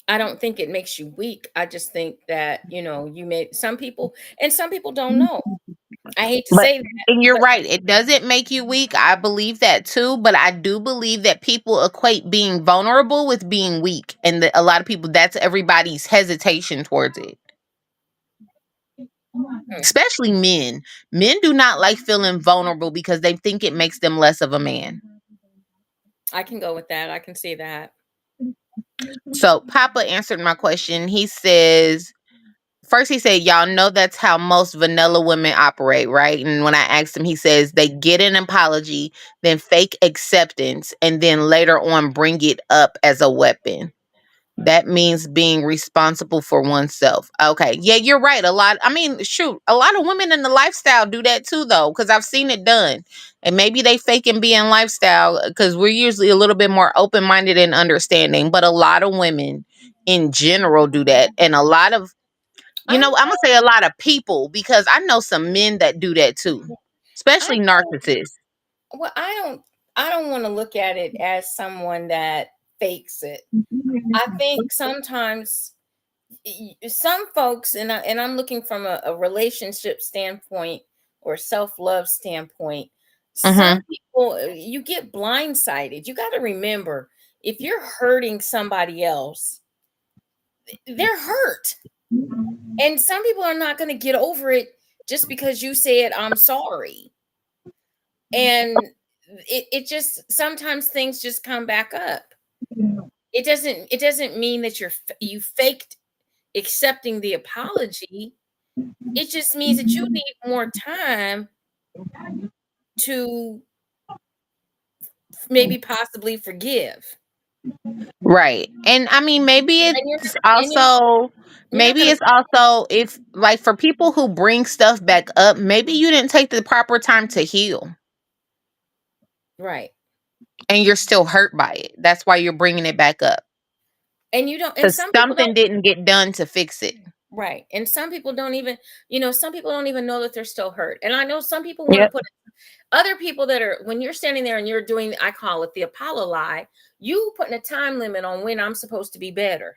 I don't think it makes you weak. I just think that, you made some people, and some people don't know. I hate to But say that, and you're but right, it doesn't make you weak. I believe that too, but I do believe that people equate being vulnerable with being weak, and that a lot of people, that's everybody's hesitation towards it. hmm, Especially men. Men do not like feeling vulnerable because they think it makes them less of a man. I can go with that. I can see that. So Papa answered my question. He says, first he said, y'all know that's how most vanilla women operate, right? And when I asked him, he says they get an apology, then fake acceptance, and then later on bring it up as a weapon. That means being responsible for oneself. Okay. Yeah, you're right. Shoot, a lot of women in the lifestyle do that too, though, because I've seen it done. And maybe they fake and be in lifestyle because we're usually a little bit more open minded and understanding. But a lot of women in general do that. And a lot of, I I'm going to say a lot of people, because I know some men that do that too, I especially narcissists. well, I don't want to look at it as someone that fakes it. I think sometimes some folks, and I'm looking from a relationship standpoint or self-love standpoint. Some Mm-hmm. people, you get blindsided. You got to remember, if you're hurting somebody else, they're hurt. And some people are not going to get over it just because you said I'm sorry. And it just, sometimes things just come back up. It doesn't mean that you faked accepting the apology. It just means that you need more time to maybe possibly forgive. Right. And I mean, And you're you're not maybe gonna it's also, if like for people who bring stuff back up, maybe you didn't take the proper time to heal right. and you're still hurt by it. That's why you're bringing it back up, And you don't, and because some people something don't, didn't get done to fix it. right. And some people don't even, some people don't even know that they're still hurt. And I know some people want to Yep. put other people that are, when you're standing there and you're doing, I call it the Apollo lie, you putting a time limit on when I'm supposed to be better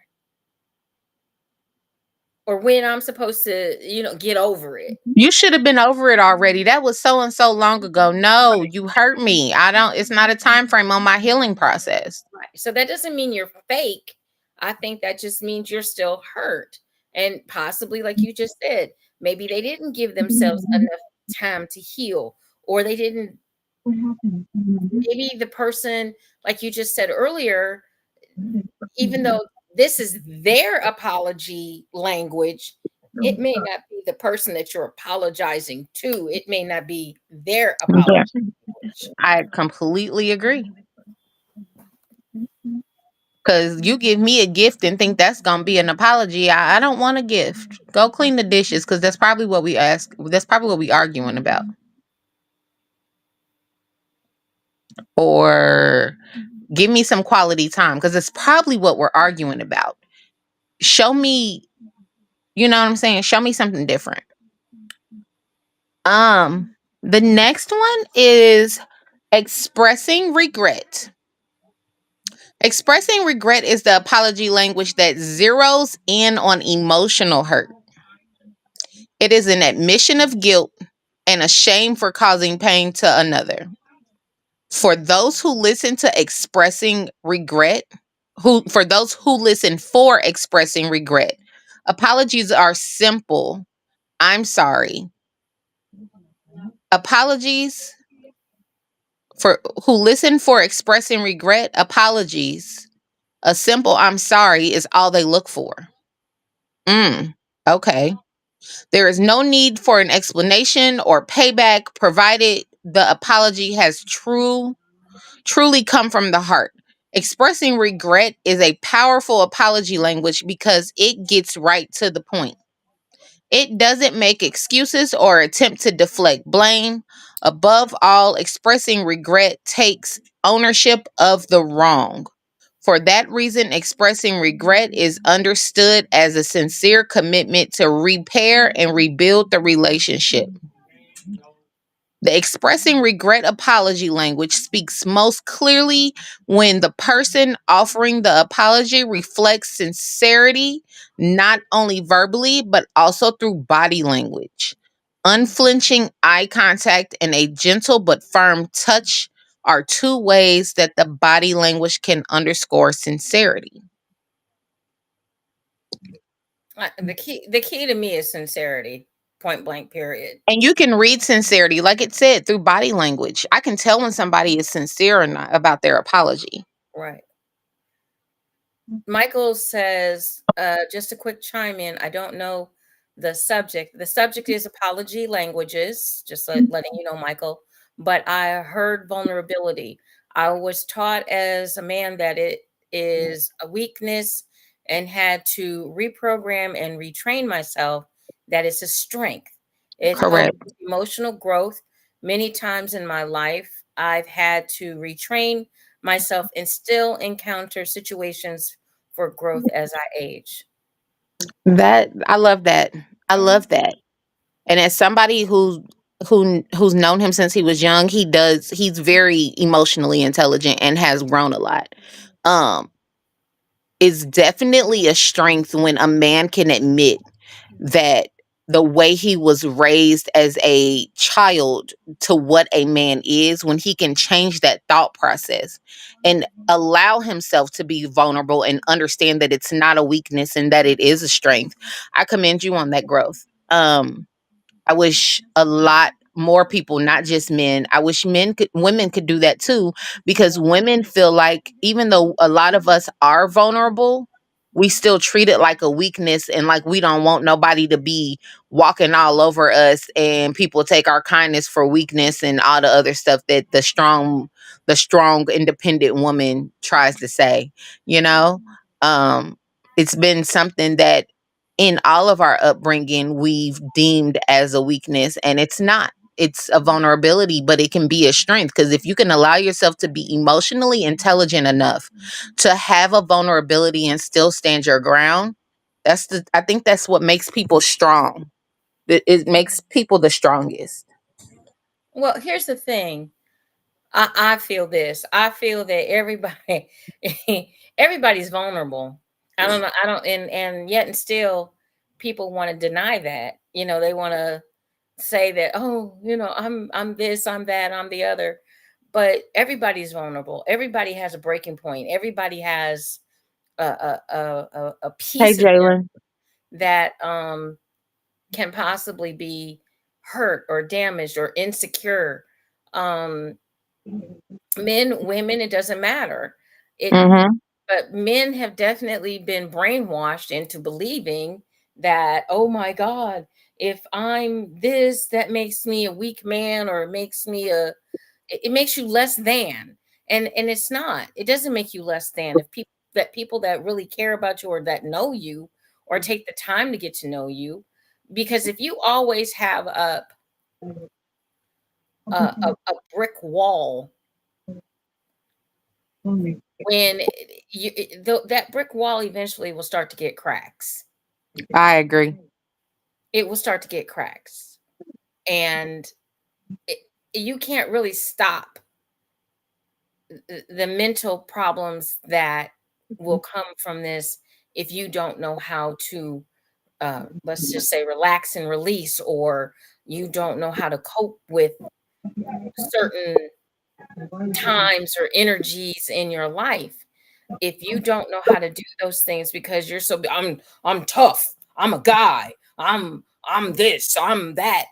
or when I'm supposed to, get over it. You should have been over it already. That was so and so long ago. No, Right. you hurt me. It's not a time frame on my healing process. Right. So that doesn't mean you're fake. I think that just means you're still hurt. And possibly, like you just said, maybe they didn't give themselves enough time to heal, or they didn't, maybe the person, like you just said earlier, even though this is their apology language, it may not be the person that you're apologizing to. It may not be their apology Yeah, language. I completely agree. Because you give me a gift and think that's gonna be an apology. I don't want a gift. Go clean the dishes, because that's probably what we ask. That's probably what we arguing about. Or give me some quality time, because it's probably what we're arguing about. Show me, you know what I'm saying? Show me something different. The next one is expressing regret. Expressing regret is the apology language that zeroes in on emotional hurt. It is an admission of guilt and a shame for causing pain to another. For those who listen to expressing regret, who for those who listen for expressing regret, apologies are simple. I'm sorry. Apologies for who listen for expressing regret, apologies. A simple I'm sorry is all they look for. Okay. There is no need for an explanation or payback, provided the apology has truly come from the heart. Expressing regret is a powerful apology language because it gets right to the point. It doesn't make excuses or attempt to deflect blame. Above all, expressing regret takes ownership of the wrong. For that reason, expressing regret is understood as a sincere commitment to repair and rebuild the relationship. The expressing regret apology language speaks most clearly when the person offering the apology reflects sincerity, not only verbally, but also through body language. Unflinching eye contact and a gentle but firm touch are two ways that the body language can underscore sincerity. The key to me is sincerity. Point blank. Period. And you can read sincerity, like it said, through body language. I can tell when somebody is sincere or not about their apology. Right. Michael says, just a quick chime in. I don't know the subject. The subject is apology languages, just letting you know, Michael. But I heard vulnerability. I was taught as a man that it is a weakness and had to reprogram and retrain myself that it's a strength. It helps Correct. with emotional growth. Many times in my life, I've had to retrain myself and still encounter situations for growth as I age. That I love that. I love that. And as somebody who's known him since he was young, he's very emotionally intelligent and has grown a lot. Um it's definitely a strength when a man can admit that the way he was raised as a child to what a man is, when he can change that thought process and allow himself to be vulnerable and understand that it's not a weakness and that it is a strength. I commend you on that growth. I wish a lot more people, not just men. I wish women could do that too, because women feel like even though a lot of us are vulnerable, we still treat it like a weakness and like we don't want nobody to be walking all over us, and people take our kindness for weakness and all the other stuff that the strong independent woman tries to say, you know? It's been something that in all of our upbringing we've deemed as a weakness, and it's not. It's a vulnerability, but it can be a strength, because if you can allow yourself to be emotionally intelligent enough to have a vulnerability and still stand your ground, I think that's what makes people strong. It makes people the strongest. Well, here's the thing. I feel this. I feel that everybody everybody's vulnerable. I don't know. I don't and yet and still people want to deny that. They want to say that, oh, I'm this, I'm that, I'm the other. But everybody's vulnerable. Everybody has a breaking point. Everybody has a Hey, piece of them Jalen. that can possibly be hurt or damaged or insecure. Um, Men, women, it doesn't matter. It Mm-hmm. But men have definitely been brainwashed into believing that, oh my God, if I'm this, that makes me a weak man, or it makes me it makes you less than. And it's not. It doesn't make you less than. If people that really care about you, or that know you, or take the time to get to know you, because if you always have a brick wall, when that brick wall eventually will start to get cracks. I agree. It will start to get cracks, and it, you can't really stop the mental problems that will come from this if you don't know how to, let's just say, relax and release, or you don't know how to cope with certain times or energies in your life. If you don't know how to do those things because you're so, I'm tough, I'm a guy, I'm this, I'm that.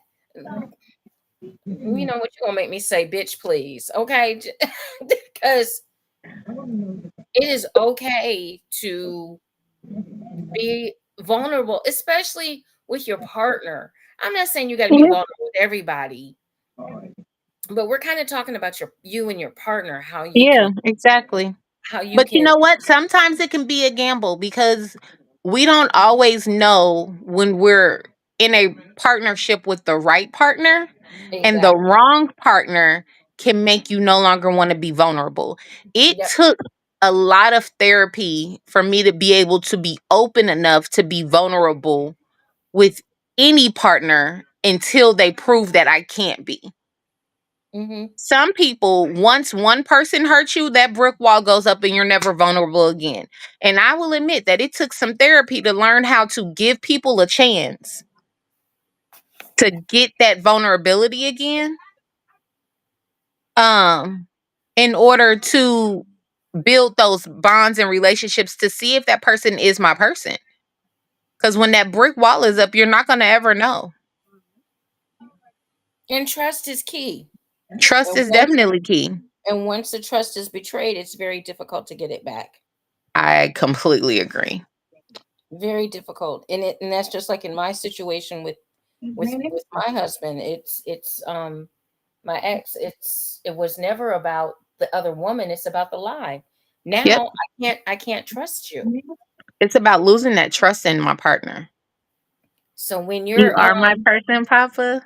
You know what, you gonna make me say bitch please, okay? Because it is okay to be vulnerable, especially with your partner. I'm not saying you got to be Mhm. vulnerable with everybody, but we're kind of talking about you and your partner, Yeah, exactly. how you But you can. know what? Sometimes it can be a gamble because we don't always know when we're in a partnership with the right partner, and the Exactly. wrong partner can make you no longer want to be vulnerable. It Yep. took a lot of therapy for me to be able to be open enough to be vulnerable with any partner until they prove that I can't be. Hmm. Some people, once one person hurts you, that brick wall goes up and you're never vulnerable again. And I will admit that it took some therapy to learn how to give people a chance to get that vulnerability again. Um, in order to build those bonds and relationships to see if that person is my person. Because when that brick wall is up, you're not going to ever know. And trust is key. Trust And is once definitely key. the trust is betrayed, it's very difficult to get it back. I completely agree. Very difficult. And that's just like in my situation with my husband. It's my ex. It was never about the other woman, it's about the lie. Yep. Now I can't trust you. It's about losing that trust in my partner. So You are my person, Papa.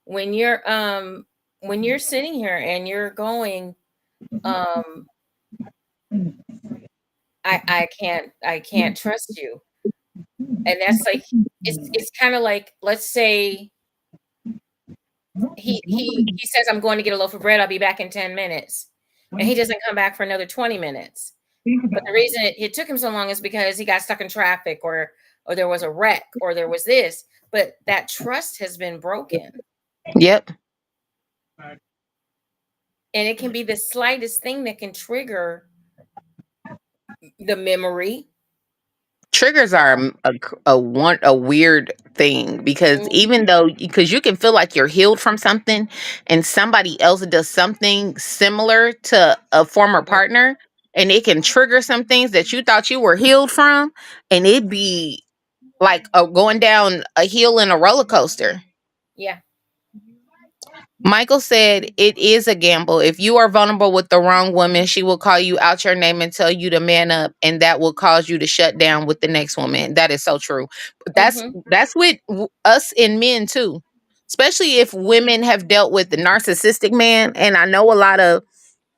when you're um when you're sitting here and you're going, um I can't trust you. And that's like, it's kind of like, let's say he says, I'm going to get a loaf of bread, I'll be back in 10 minutes. And he doesn't come back for another 20 minutes. But the reason it took him so long is because he got stuck in traffic, or there was a wreck, or there was this. But that trust has been broken. Yep. And it can be the slightest thing that can trigger the memory. Triggers are a weird thing because Mm, even though because you can feel like you're healed from something and somebody else does something similar to a former partner, and it can trigger some things that you thought you were healed from, and it be like going down a hill in a roller coaster. yeah. Michael said it is a gamble. If you are vulnerable with the wrong woman, she will call you out your name and tell you to man up, and that will cause you to shut down with the next woman. That is so true. But Hmm. that's with us and men too. Especially if women have dealt with the narcissistic man, and I know a lot of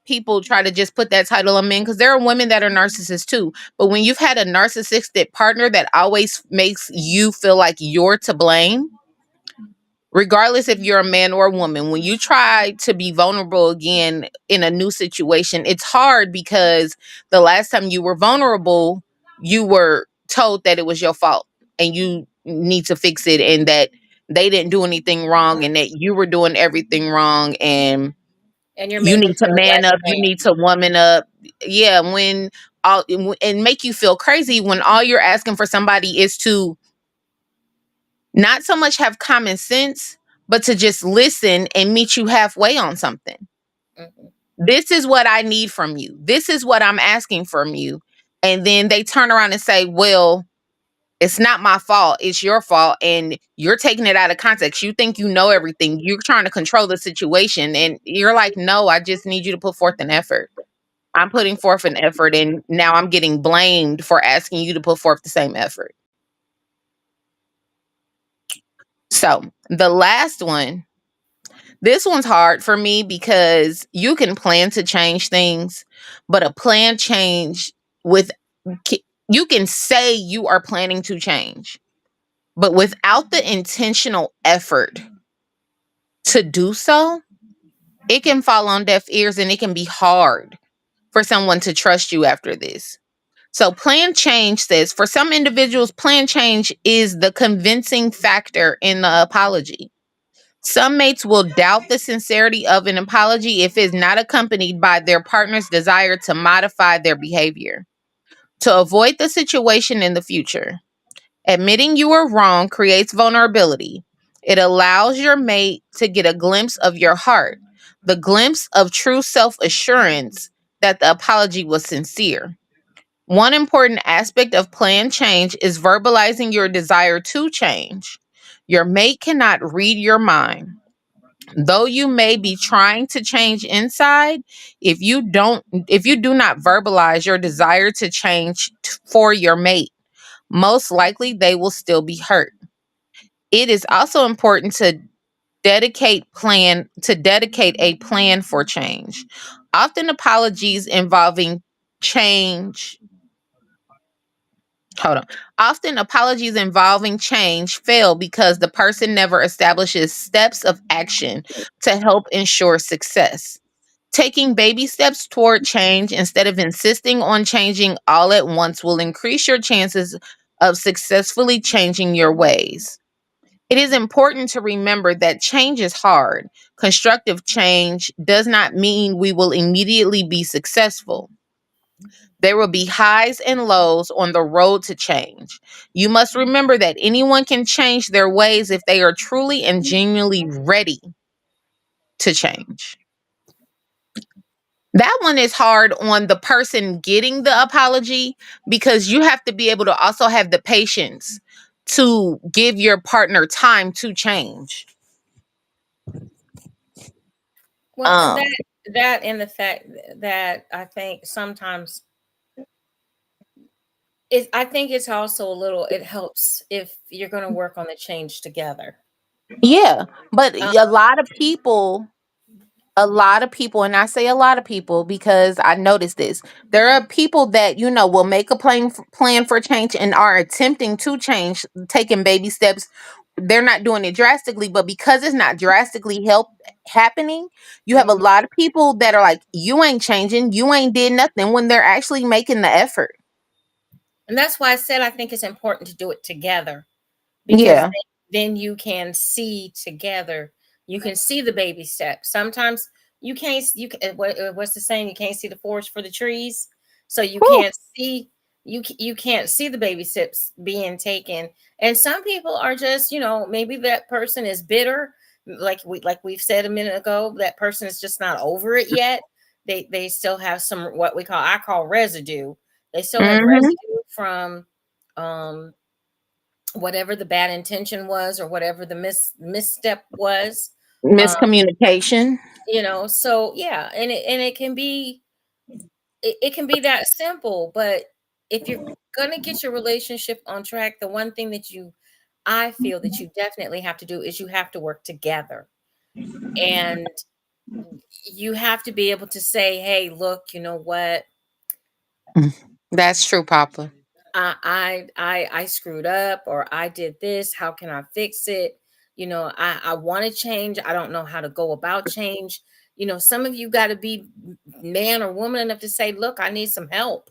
people try to just put that title on men because there are women that are narcissists too. But when you've had a narcissistic partner that always makes you feel like you're to blame, regardless if you're a man or a woman, when you try to be vulnerable again in a new situation, it's hard because the last time you were vulnerable, you were told that it was your fault and you need to fix it, and that they didn't do anything wrong and that you were doing everything wrong, and And you're you made to need to feel man less up, you than. need to woman up. Yeah, when and make you feel crazy when all you're asking for somebody is to not so much have common sense, but to just listen and meet you halfway on something. Mhm. This is what I need from you. This is what I'm asking from you. And then they turn around and say, well, it's not my fault. It's your fault. And you're taking it out of context. You think you know everything. You're trying to control the situation. And you're like, no, I just need you to put forth an effort. I'm putting forth an effort. And now I'm getting blamed for asking you to put forth the same effort. So the last one, this one's hard for me because you can plan to change things, but a plan change with you can say you are planning to change, but without the intentional effort to do so, it can fall on deaf ears and it can be hard for someone to trust you after this. So, plan change says for some individuals, plan change is the convincing factor in the apology. Some mates will doubt the sincerity of an apology if it is not accompanied by their partner's desire to modify their behavior. To avoid the situation in the future, admitting you are wrong creates vulnerability. It allows your mate to get a glimpse of your heart, the glimpse of true self assurance that the apology was sincere. One important aspect of planned change is verbalizing your desire to change. Your mate cannot read your mind. Though you may be trying to change inside, if you do not verbalize your desire to change for your mate, most likely they will still be hurt. It is also important to dedicate a plan for change. Often apologies involving change hold on. Often apologies involving change fail because the person never establishes steps of action to help ensure success. Taking baby steps toward change instead of insisting on changing all at once will increase your chances of successfully changing your ways. It is important to remember that change is hard. Constructive change does not mean we will immediately be successful. There will be highs and lows on the road to change. You must remember that anyone can change their ways if they are truly and genuinely ready to change. That one is hard on the person getting the apology because you have to be able to also have the patience to give your partner time to change. Well, Um, that and the fact that I think sometimes I think it's also a little, it helps if you're going to work on the change together. yeah, but Um, a lot of people, and I say a lot of people because I noticed this. There are people that will make a plan for change and are attempting to change, taking baby steps. They're not doing it drastically, but because it's not drastically help happening, you have a mhm. lot of people that are like, "You ain't changing, you ain't did nothing," when they're actually making the effort. And that's why I said I think it's important to do it together, because Yeah. then you can see together. You can see the baby steps. Sometimes you can't. What's the saying? You can't see the forest for the trees, so you Whew. can't see. You can't see the baby steps being taken. And some people are just, maybe that person is bitter, like we've said a minute ago. That person is just not over it yet. They still have some, what I call residue. They still have Hmm. residue from um whatever the bad intention was, or whatever the misstep was. um Miscommunication. so yeah, and it can be, it can be that simple. But if you're gonna get your relationship on track, the one thing that I feel that you definitely have to do is you have to work together. And you have to be able to say, hey, look, you know what, That's true, Papa. I screwed up, or I did this. How can I fix it? I want to change. I don't know how to go about change. Some of you got to be man or woman enough to say, look, I need some help.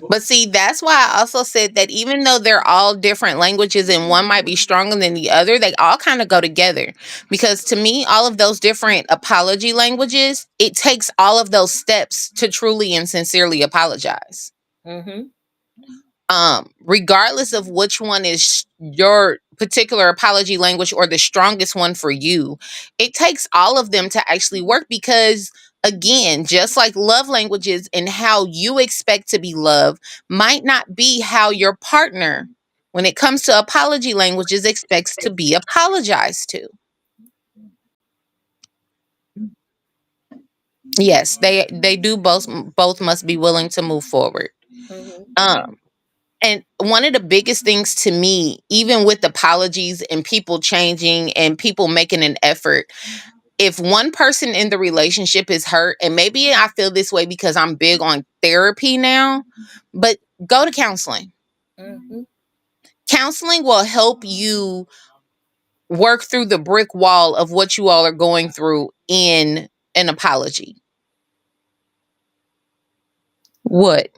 But see, that's why I also said that even though they're all different languages and one might be stronger than the other, they all kind of go together. Because to me, all of those different apology languages, it takes all of those steps to truly and sincerely apologize. Mm-hmm. Regardless of which one is your particular apology language or the strongest one for you, it takes all of them to actually work because, again, just like love languages and how you expect to be loved might not be how your partner, when it comes to apology languages, expects to be apologized to. Yes, they do both must be willing to move forward. Mm-hmm. Um And one of the biggest things to me, even with apologies and people changing and people making an effort, if one person in the relationship is hurt, and maybe I feel this way because I'm big on therapy now, but go to counseling. Mm-hmm. Counseling will help you work through the brick wall of what you all are going through in an apology. What?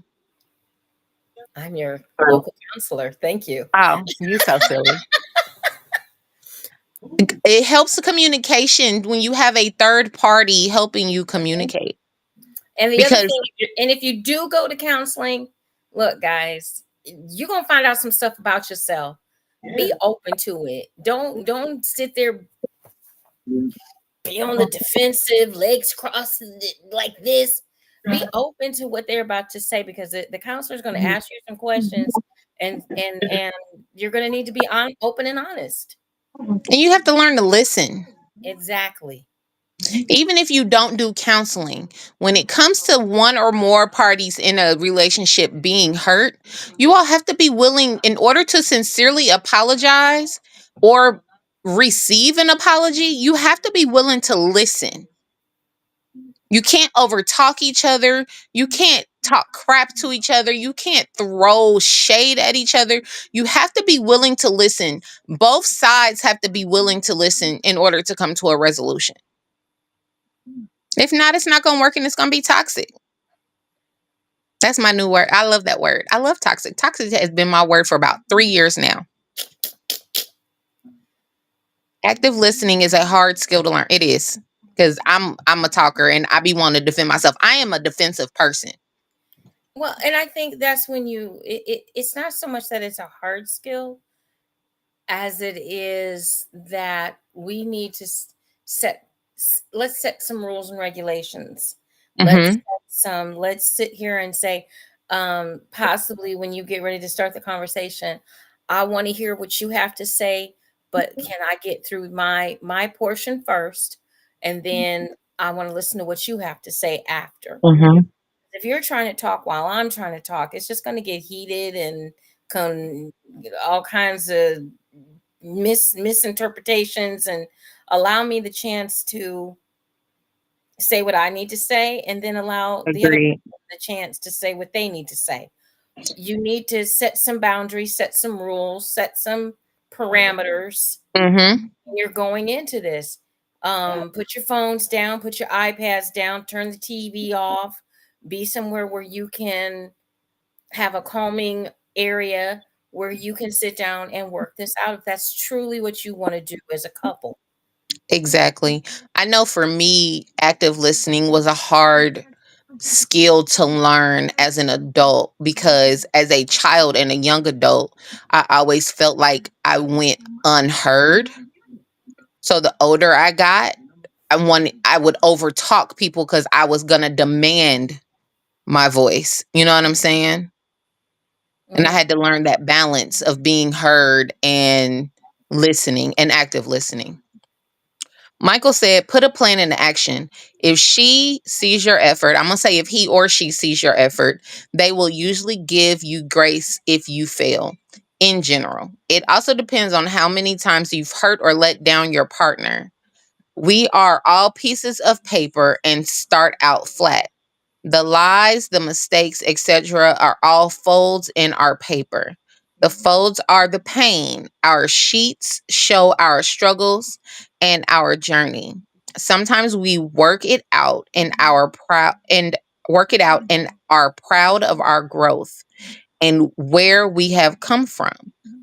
I'm your local counselor. Thank you. Oh, you so silly. It helps the communication when you have a third party helping you communicate. And the other Because thing, and if you do go to counseling, look, guys, you're gonna find out some stuff about yourself. Be open to it. Don't sit there, be on the defensive, legs crossed like this. Be open to what they're about to say because the counselor is going to ask you some questions, and you're going to need to be open and honest. and you have to learn to listen. Exactly. Even if you don't do counseling, when it comes to one or more parties in a relationship being hurt, you all have to be willing, in order to sincerely apologize or receive an apology, you have to be willing to listen. You can't overtalk each other. You can't talk crap to each other. You can't throw shade at each other. You have to be willing to listen. Both sides have to be willing to listen in order to come to a resolution. If not, it's not going to work and it's going to be toxic. That's my new word. I love that word. I love toxic. Toxic has been my word for about 3 years now. Active listening is a hard skill to learn. It is. Because I'm a talker and I be wanting to defend myself. I am a defensive person. Well, and I think that's when it's not so much that it's a hard skill as it is that we need to set let's set some rules and regulations. Mm-hmm. Let's sit here and say, possibly when you get ready to start the conversation, I want to hear what you have to say, but can I get through my portion first, and then I want to listen to what you have to say after. Mm-hmm. If you're trying to talk while I'm trying to talk, it's just going to get heated and all kinds of misinterpretations, and allow me the chance to say what I need to say, and then allow the other Agreed. person the chance to say what they need to say. You need to set some boundaries, set some rules, set some parameters Mm-hmm. when you're going into this. Put your phones down, put your iPads down, turn the TV off, be somewhere where you can have a calming area where you can sit down and work this out if that's truly what you want to do as a couple. Exactly. I know for me, active listening was a hard skill to learn as an adult because as a child and a young adult, I always felt like I went unheard. So the older I got, I would overtalk people because I was gonna demand my voice. You know what I'm saying? And I Mhm. had to learn that balance of being heard and listening and active listening. Michael said, put a plan into action. If she sees your effort, I'm going to say if he or she sees your effort, they will usually give you grace if you fail in general. It also depends on how many times you've hurt or let down your partner. We are all pieces of paper and start out flat. The lies, the mistakes, etc., are all folds in our paper. The folds are the pain. Our sheets show our struggles and our journey. Sometimes we work it out in our work it out, and are proud of our growth and where we have come from.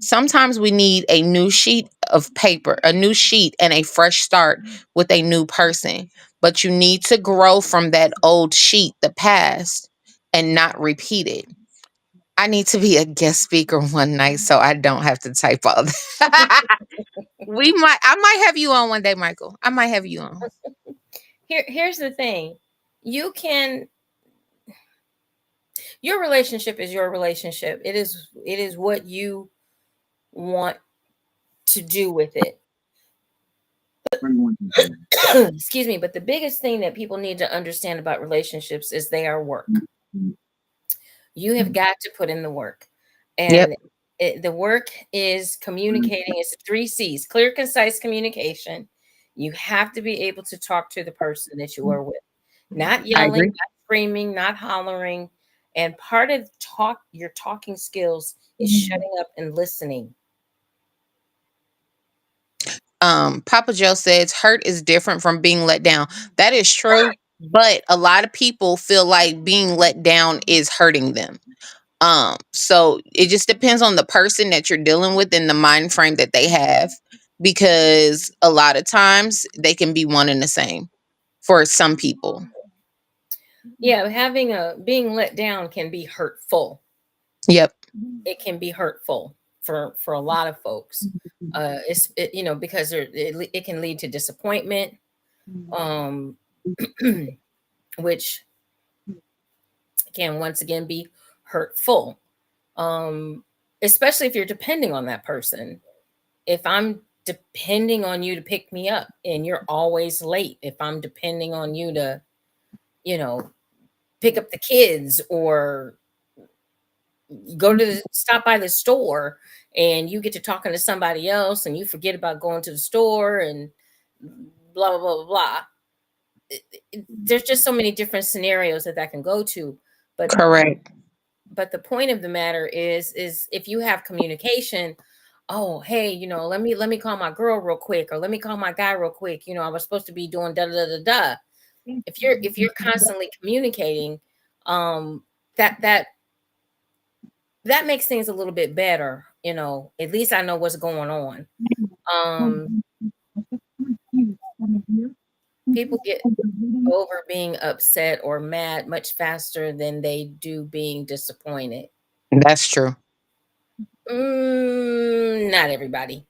Sometimes we need a new sheet of paper, a new sheet, and a fresh start with a new person. But you need to grow from that old sheet, the past, and not repeat it. I need to be a guest speaker one night so I don't have to type all that. I might have you on one day, Michael. I might have you on. Here's the thing. You can Your relationship is your relationship. It is what you want to do with it. Excuse me, but the biggest thing that people need to understand about relationships is they are work. You have got to put in the work. Yep. And the work is communicating. It's 3 C's: clear, concise communication. You have to be able to talk to the person that you are with, not I yelling, agree. not screaming, not hollering. And part of your talking skills is shutting up and listening. Papa Joe says hurt is different from being let down. That is true, but a lot of people feel like being let down is hurting them. So it just depends on the person that you're dealing with and the mind frame that they have, because a lot of times they can be one and the same for some people. Yeah, being let down can be hurtful. Yep. It can be hurtful for a lot of folks. Because it can lead to disappointment, um, which can once again be hurtful. Um, Especially if you're depending on that person. If I'm depending on you to pick me up and you're always late, if I'm depending on you to, you know, pick up the kids or stop by the store, and you get to talking to somebody else and you forget about going to the store and blah blah blah blah blah. There's just so many different scenarios that can go to, but Correct. the point of the matter is if you have communication. Oh, hey, let me call my girl real quick, or let me call my guy real quick. I was supposed to be doing da da da da da. If you're constantly communicating, um that that makes things a little bit better. At least I know what's going on. um People get over being upset or mad much faster than they do being disappointed. That's true. Not everybody.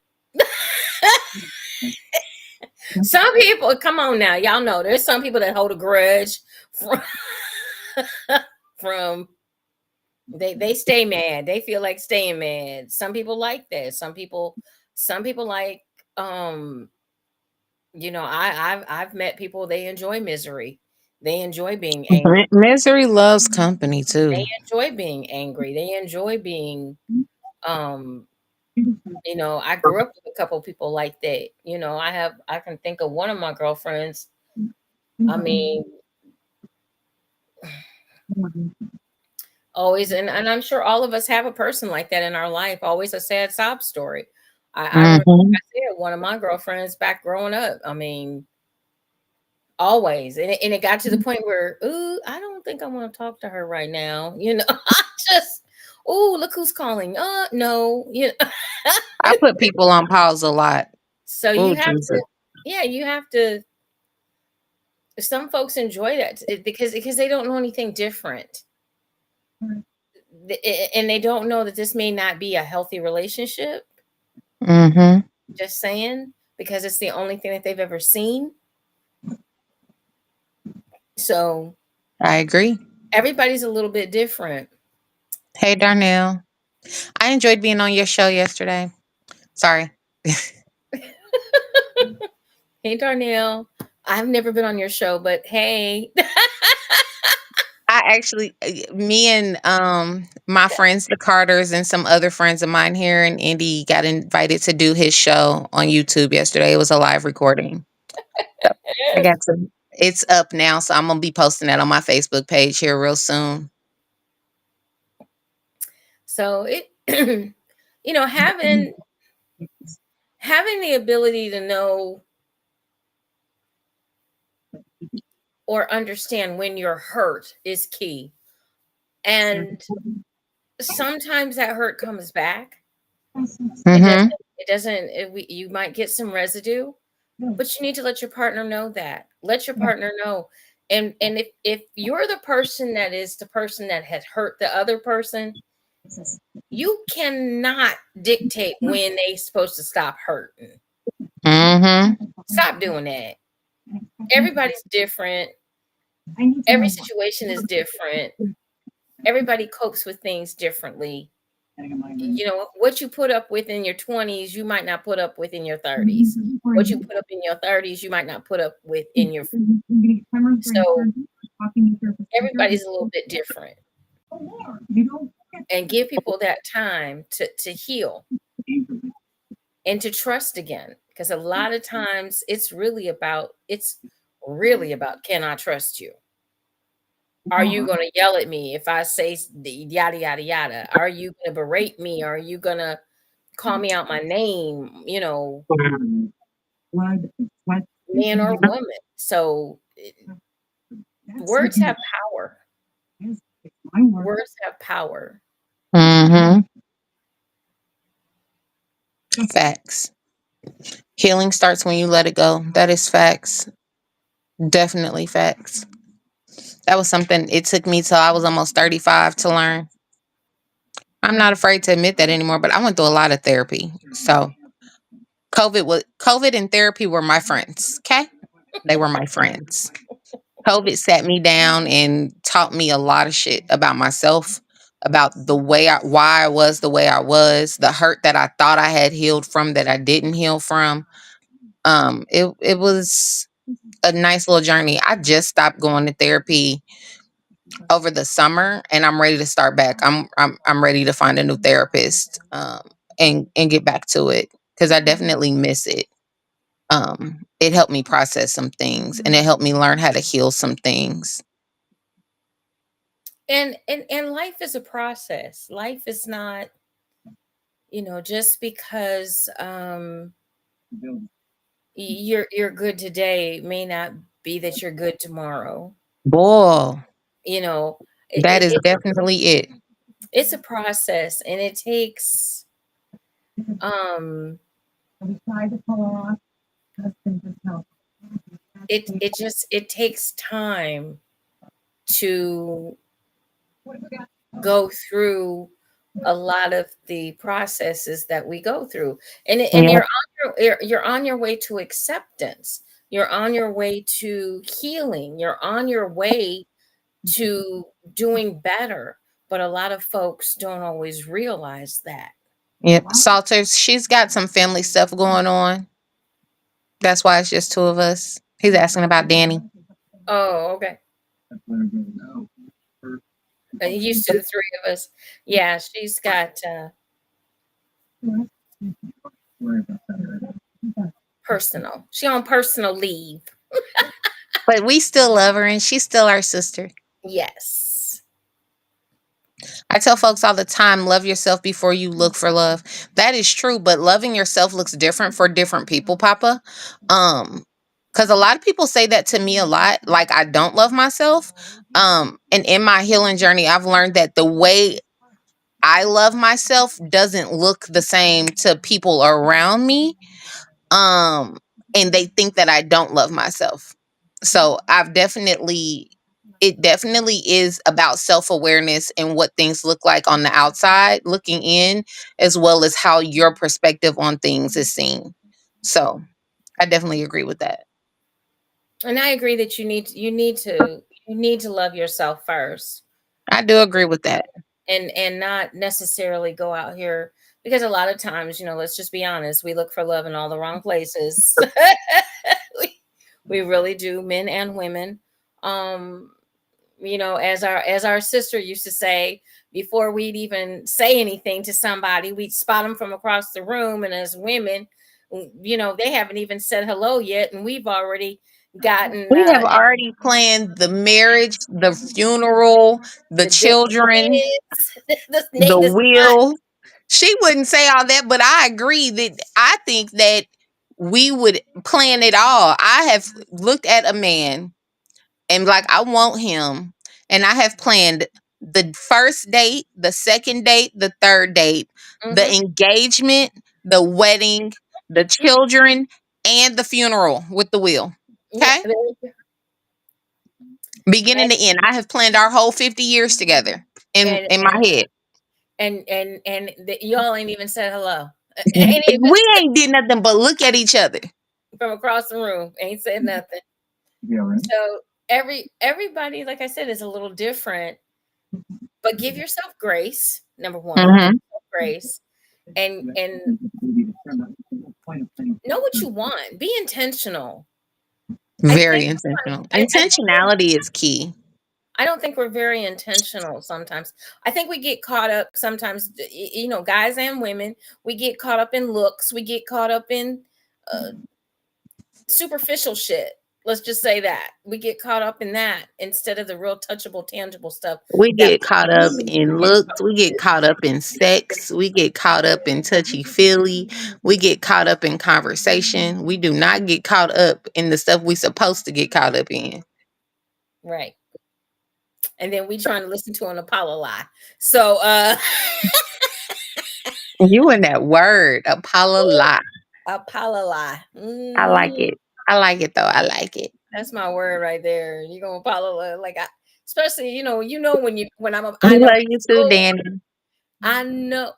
Some people, come on now, y'all know there's some people that hold a grudge from from they stay mad. They feel like staying mad. Some people like that. Some people like, um I've met people, they enjoy misery. They enjoy being angry. Misery loves company They too. enjoy being angry. They enjoy being, um I grew up with a couple people like that. I can think of one of my girlfriends. I mean, always, and I'm sure all of us have a person like that in our life, always a sad sob story. I remember, Hmm. like I said, one of my girlfriends back growing up. I mean, always. And it got to the point where, ooh, I don't think I want to talk to her right now. I just, ooh, look who's calling. No. I put people on pause a lot. So Oh, you have Jesus. to, yeah, you have to. Some folks enjoy that because they don't know anything different. And they don't know that this may not be a healthy relationship. Hmm. Just saying, because it's the only thing that they've ever seen. So I agree. everybody's a little bit different. Hey, Darnell. I enjoyed being on your show yesterday. Sorry. Hey, Darnell. I've never been on your show, but hey. I actually, me and my friends, the Carters, and some other friends of mine here in Indy got invited to do his show on YouTube yesterday. It was a live recording. So I got to. It's up now, so I'm gonna be posting that on my Facebook page here real soon. So having the ability to know or understand when you're hurt is key. And sometimes that hurt comes back. It doesn't, Mm-hmm. you might get some residue, but you need to let your partner know that. Let your partner know. And if you're the person that is the person that has hurt the other person, you cannot dictate when they supposed to stop hurting. Mm-hmm. Stop doing that. Everybody's different. Every situation is different. Everybody copes with things differently. You know, what you put up with in your 20s, you might not put up with in your 30s. What you put up in your 30s, you might not put up with in your, so everybody's a little bit different. And give people that time to heal and to trust again. Because a lot of times it's really about can I trust you? Are you going to yell at me if I say the yada yada yada? Are you going to berate me? Are you going to call me out my name? You know, man or woman. So words have power. Words have power. Mm-hmm. Facts. Healing starts when you let it go. That is facts. Definitely facts. That was something it took me till I was almost 35 to learn. I'm not afraid to admit that anymore, but I went through a lot of therapy. So COVID and therapy were my friends. Okay? They were my friends. COVID sat me down and taught me a lot of shit about myself, about why I was the way I was, the hurt that I thought I had healed from that I didn't heal from. It was a nice little journey. I just stopped going to therapy over the summer, and I'm ready to start back. I'm ready to find a new therapist, and get back to it because I definitely miss it. It helped me process some things, and it helped me learn how to heal some things. And life is a process. Life is not, just because you're good today may not be that you're good tomorrow. Boy, You know, it, that it, is it definitely it. it's a process, and it takes um it takes time to go through a lot of the processes that we go through, and Yeah. you're on your way to acceptance. You're on your way to healing. You're on your way to doing better, but a lot of folks don't always realize that. Yep. Salters, she's got some family stuff going on. That's why it's just two of us. He's asking about Danny. Oh, okay. Used to the three of us. Yeah, she's got personal. She on personal leave. But we still love her and she's still our sister. Yes. I tell folks all the time, love yourself before you look for love. That is true, but loving yourself looks different for different people, Papa. Because a lot of people say that to me a lot, like I don't love myself. And in my healing journey, I've learned that the way I love myself doesn't look the same to people around me. Um, and they think that I don't love myself. So it definitely is about self-awareness and what things look like on the outside looking in, as well as how your perspective on things is seen. So I definitely agree with that. And I agree that you need to love yourself first. I do agree with that. And not necessarily go out here, because a lot of times, let's just be honest, we look for love in all the wrong places. we really do, men and women. um as our sister used to say, before we'd even say anything to somebody, we'd spot them from across the room, and as women, they haven't even said hello yet, and we've already gotten We have already planned the marriage, the funeral, the the big children, kids, the the spot. will. She wouldn't say all that, but I agree that I think that we would plan it all. I have looked at a man And like, I want him, and I have planned the first date, the second date, the third date, the Mm-hmm. engagement, the wedding, the children, and the funeral with the will. Yeah, Okay? Beginning and to end. I have planned our whole 50 years together in, and in my and head. y'all ain't even said hello. Ain't even We ain't did nothing but look at each other. from across the room. Ain't said nothing. So everybody, like I said, is a little different. But give yourself grace. Number one, give Hmm. yourself grace, and know what you want. Be intentional. I Very think intentional. I think Intentionality is key. I don't think we're very intentional sometimes. I think we get caught up sometimes, guys and women, we get caught up in looks, we get caught up in uh, superficial shit. Let's just say that. We get caught up in that instead of the real touchable, tangible stuff We that get caught up in looks. We get caught up in sex. We get caught up in touchy feely. We get caught up in conversation. We do not get caught up in the stuff we supposed to get caught up in. right. And then we trying to listen to an Apollo lie. So You and that word, Apollo lie. Apollo lie. I like it. I like it though. I like it. That's my word right there. You gonna follow like especially when I know We love you too, oh, Danny. I know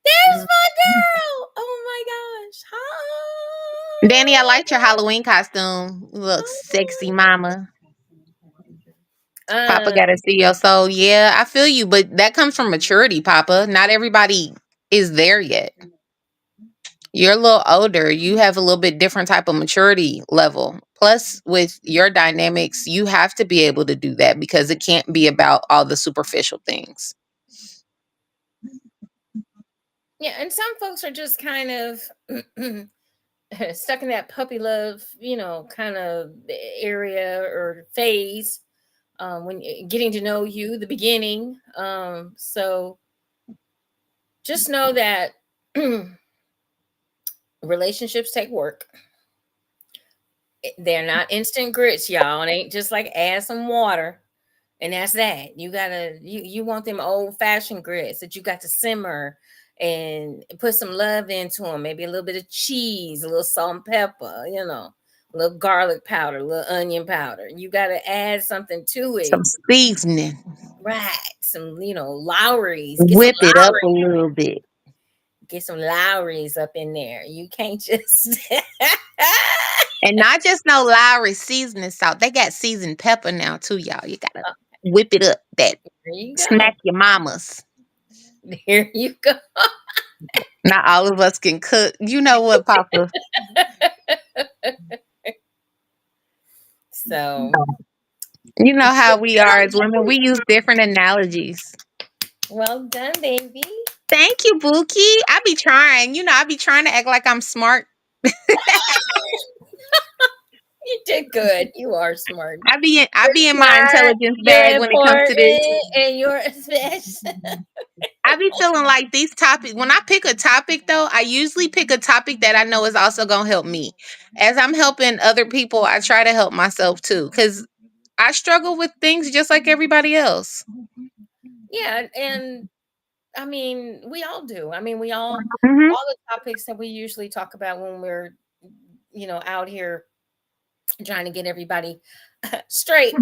there's my girl. Oh my gosh. Danny, I liked your Hi. Halloween costume. You look sexy, mama. Papa Uh, gotta see your soul. Yeah, I feel you, but that comes from maturity, Papa. Not everybody is there yet. You're a little older. You have a little bit different type of maturity level. Plus, with your dynamics, you have to be able to do that because it can't be about all the superficial things. yeah, and some folks are just kind of stuck in that puppy love, kind of area or phase when getting to know you, the beginning. So just know that relationships take work. They're not instant grits, y'all. It ain't just like add some water and that's that. You want them old fashioned grits that you got to simmer and put some love into them. Maybe a little bit of cheese, a little salt and pepper, a little garlic powder, a little onion powder. You got to add something to it, Some seasoning. right? Some Lowry's. Whip it up a little bit. Get some Lowry's up in there. You can't just. And not just no Lowry seasoning salt. They got seasoned pepper now too, y'all. You gotta whip it up. That There you go. smack your mamas. There you go. Not all of us can cook. You know what, Papa? So You know how we are as women. We use different analogies. well done, baby. Thank you, Bookie. I be trying. I be trying to act like I'm smart. You did good. You are smart. I be in my Smart. intelligence bag You're when it comes to this. important, and you're special. I be feeling like these topics. When I pick a topic, though, I usually pick a topic that I know is also gonna help me. As I'm helping other people, I try to help myself too, because I struggle with things just like everybody else. Yeah, and I mean, we all do. I mean, Hmm. all the topics that we usually talk about when we're, out here trying to get everybody straight,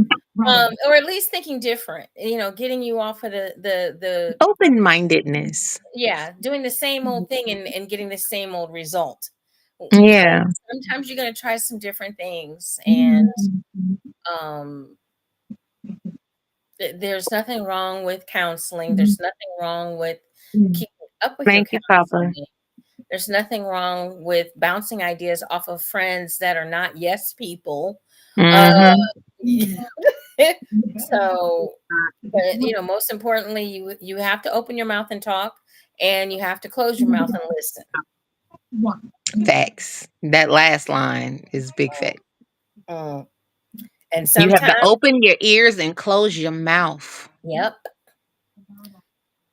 or at least thinking different. Getting you off of the Open mindedness. yeah, doing the same old thing and getting the same old result. Yeah. Sometimes you're going to try some different things, and um, there's nothing wrong with counseling. There's nothing wrong with keeping up with your Thank you, Papa. counseling. There's nothing wrong with bouncing ideas off of friends that are not yes people. Uh, Hmm. so, but most importantly, you have to open your mouth and talk, and you have to close your mouth and listen. Facts. That last line is big fact. Mm. And You have to sometimes, open your ears and close your mouth. yep.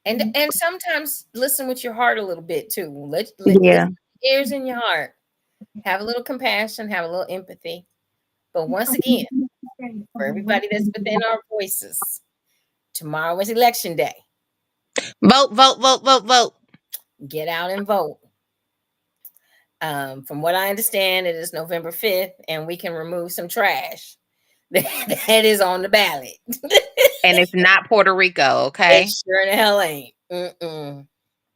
And sometimes listen with your heart a little bit too. Yeah. Listen with your ears in your heart. Have a little compassion, have a little empathy. But once again, For everybody that's within our voices, tomorrow is election day. Vote, vote, vote, vote, vote. Get out and vote. From what I understand, it is November 5th, and we can remove some trash that is on the ballot. And it's not Puerto Rico, It okay? sure in the hell ain't. Mm-mm.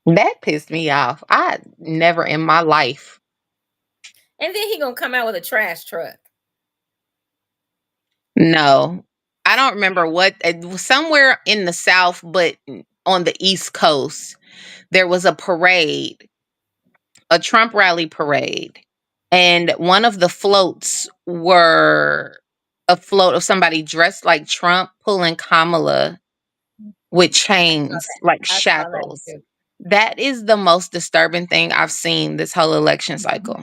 That pissed me off. I never in my life. And then he gonna come out with a trash truck. No. I don't remember what, it was somewhere in the South, but on the East Coast, there was a parade, a Trump rally parade. And one of the floats were a float of somebody dressed like Trump pulling Kamala with chains, like I saw that shackles. too. That is the most disturbing thing I've seen this whole election cycle.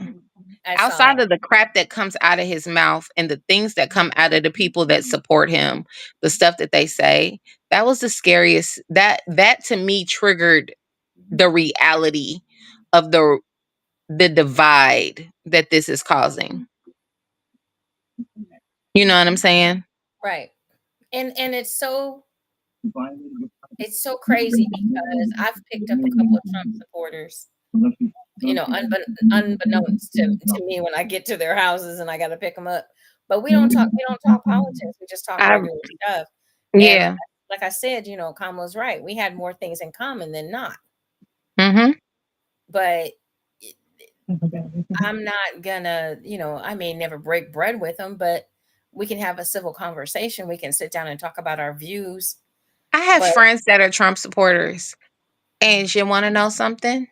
I saw that. Outside of the crap that comes out of his mouth and the things that come out of the people that support him, the stuff that they say, that was the scariest. That to me triggered the reality of the divide that this is causing. You know what I'm saying? Right. And it's so crazy because I've picked up a couple of Trump supporters, unbeknownst to me when I get to their houses and I got to pick them up. But we don't talk politics. We just talk I regular stuff. And Yeah. like I said, Kamala's right. We had more things in common than not. Mhm. But I'm not gonna, I may never break bread with them, but we can have a civil conversation. We can sit down and talk about our views. I have But friends that are Trump supporters. And you want to know something?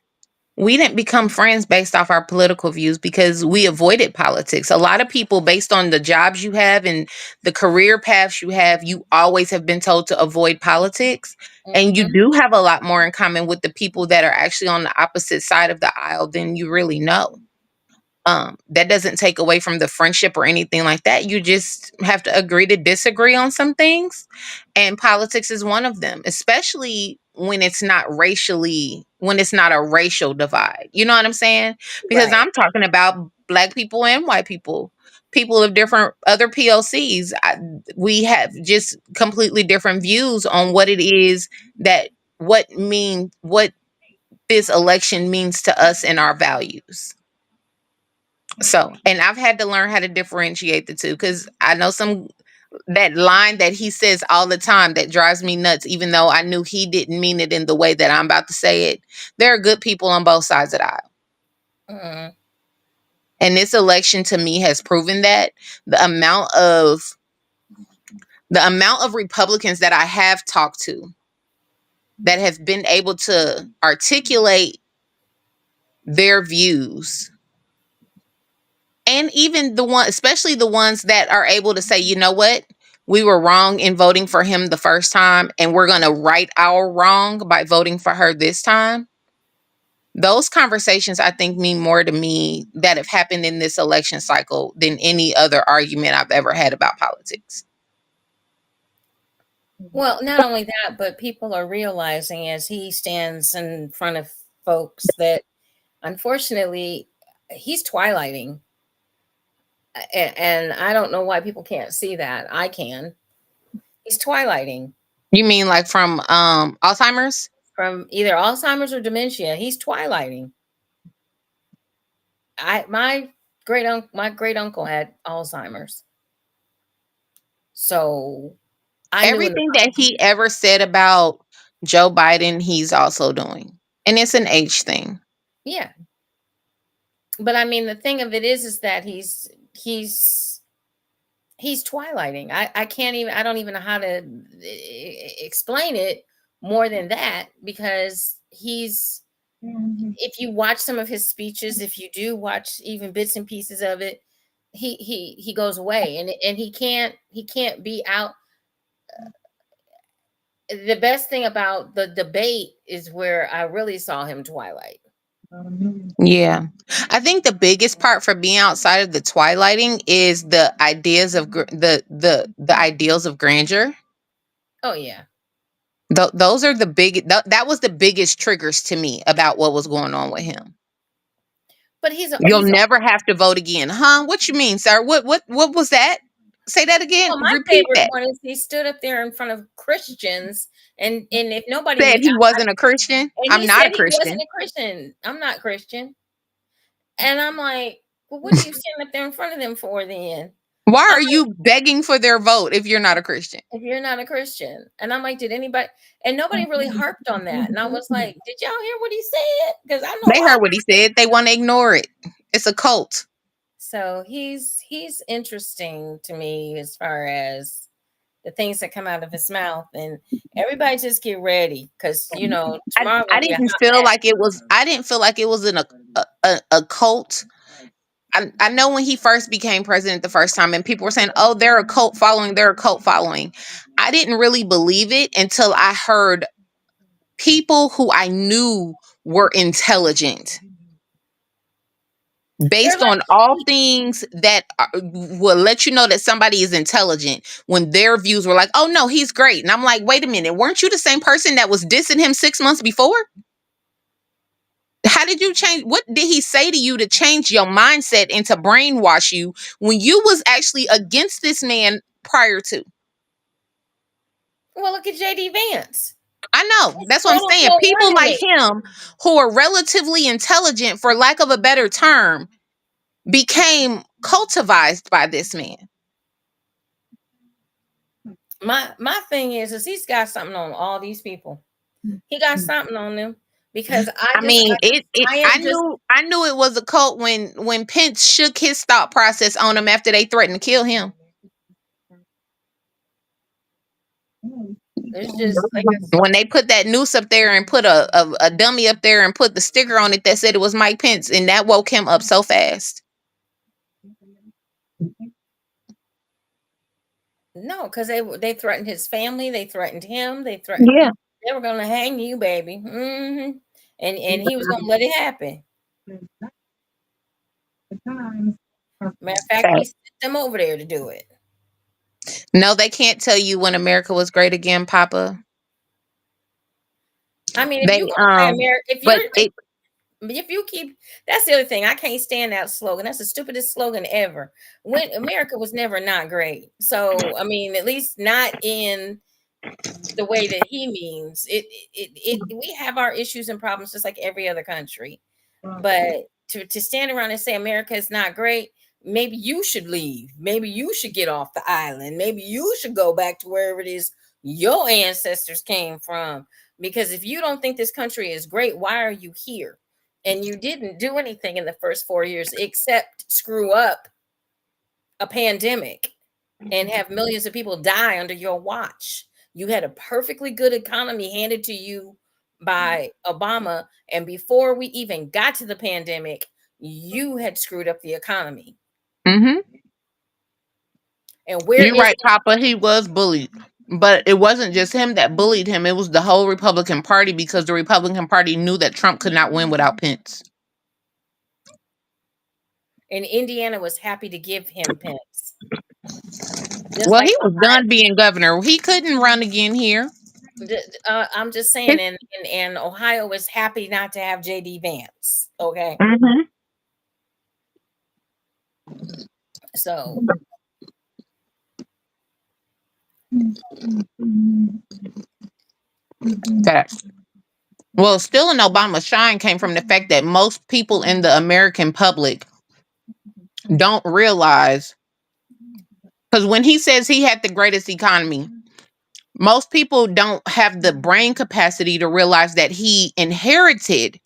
We didn't become friends based off our political views because we avoided politics. A lot of people, based on the jobs you have and the career paths you have, you always have been told to avoid politics. And you mhm, do have a lot more in common with the people that are actually on the opposite side of the aisle than you really know. That doesn't take away from the friendship or anything like that. You just have to agree to disagree on some things. And politics is one of them, especially when it's not a racial divide. You know what I'm saying? Because right. I'm talking about black people and white people, people of different other POCs. We have just completely different views on what it is that what this election means to us and our values. So, and I've had to learn how to differentiate the two because I know that line that he says all the time that drives me nuts, even though I knew he didn't mean it in the way that I'm about to say it. There are good people on both sides of the aisle. Mhm. And this election to me has proven that the amount of Republicans that I have talked to that have been able to articulate their views, and even especially the ones that are able to say, you know what, we were wrong in voting for him the first time, and we're going to right our wrong by voting for her this time. Those conversations, I think, mean more to me that have happened in this election cycle than any other argument I've ever had about politics. Well, not only that, but people are realizing as he stands in front of folks that unfortunately he's twilighting. And I don't know why people can't see that. I can. He's twilighting You mean like from Alzheimer's? from either Alzheimer's or dementia. He's twilighting. My great uncle had Alzheimer's. So I knew in the Everything that he ever said about Joe Biden, he's also doing. And it's an age thing. yeah. But I mean the thing of it is that he's twilighting. I don't even know how to explain it more than that because if you watch some of his speeches, if you do watch even bits and pieces of it, he goes away and he can't be out. The best thing about the debate is where I really saw him twilight. Yeah. I think the biggest part for being outside of the twilighting is the ideas of the ideals of grandeur. Oh yeah. Those are that was the biggest triggers to me about what was going on with him. But he's You'll never have to vote again. Huh? What you mean, sir? What was that? Say that again. Well, my Repeat favorite that. one is he stood up there in front of Christians, and if nobody Said knew, he wasn't a Christian. and I'm he not said a he wasn't Christian. a Christian. I'm not Christian, and I'm like, well, what are you standing up there in front of them for then? Why I'm are like, you begging for their vote if you're not a Christian? if you're not a Christian, and I'm like, did anybody? And nobody really harped on that, and I was like, did y'all hear what he said? Because I know They I. heard what he said. They want to ignore it. It's a cult. So he's interesting to me as far as the things that come out of his mouth, and everybody just get ready because tomorrow I gonna be a didn't hot feel mess. like it was. I didn't feel like it was in a cult. I know when he first became president the first time, and people were saying, "Oh, they're a cult following. They're a cult following." I didn't really believe it until I heard people who I knew were intelligent, They're based like on all things that will let you know that somebody is intelligent, when their views were like, "Oh no, he's great," and I'm like, "Wait a minute, weren't you the same person that was dissing him 6 months before? How did you change? What did he say to you to change your mindset and to brainwash you when you was actually against this man prior to?" well, look at JD Vance. I know. He's That's what I'm quote saying. unquote People running like it. him, who are relatively intelligent, for lack of a better term, became cultivized by this man. My thing is he's got something on all these people. He got something on them because I mean, I am just I knew it was a cult when Pence shook his thought process on him after they threatened to kill him. there's just like When they put that noose up there and put a dummy up there and put the sticker on it that said it was Mike Pence, and that woke him up so fast. no, because they threatened his family, they threatened him, Yeah. they were gonna hang you, baby. And he was gonna let it happen. Matter of fact, he Fact. sent them over there to do it. No, they can't tell you when America was great again, Papa. I mean, if They you gonna say America, but it if you keep, that's the other thing. I can't stand that slogan. That's the stupidest slogan ever. When America was never not great. So I mean, at least not in the way that he means it. We have our issues and problems just like every other country. But to stand around and say America is not great, maybe you should leave. Maybe you should get off the island. Maybe you should go back to wherever it is your ancestors came from. Because if you don't think this country is great, why are you here? And you didn't do anything in the first 4 years except screw up a pandemic and have millions of people die under your watch. You had a perfectly good economy handed to you by Obama. And before we even got to the pandemic, you had screwed up the economy. mhm. And where You're is right, Papa. He was bullied. But it wasn't just him that bullied him. It was the whole Republican Party, because the Republican Party knew that Trump could not win without Pence. and Indiana was happy to give him Pence. Just Well, like he was done being governor. He couldn't run again here. I'm just saying, and Ohio was happy not to have JD Vance. Okay. Mhm. So Facts. Well, still in Obama's shine came from the fact that most people in the American public don't realize, because when he says he had the greatest economy, most people don't have the brain capacity to realize that he inherited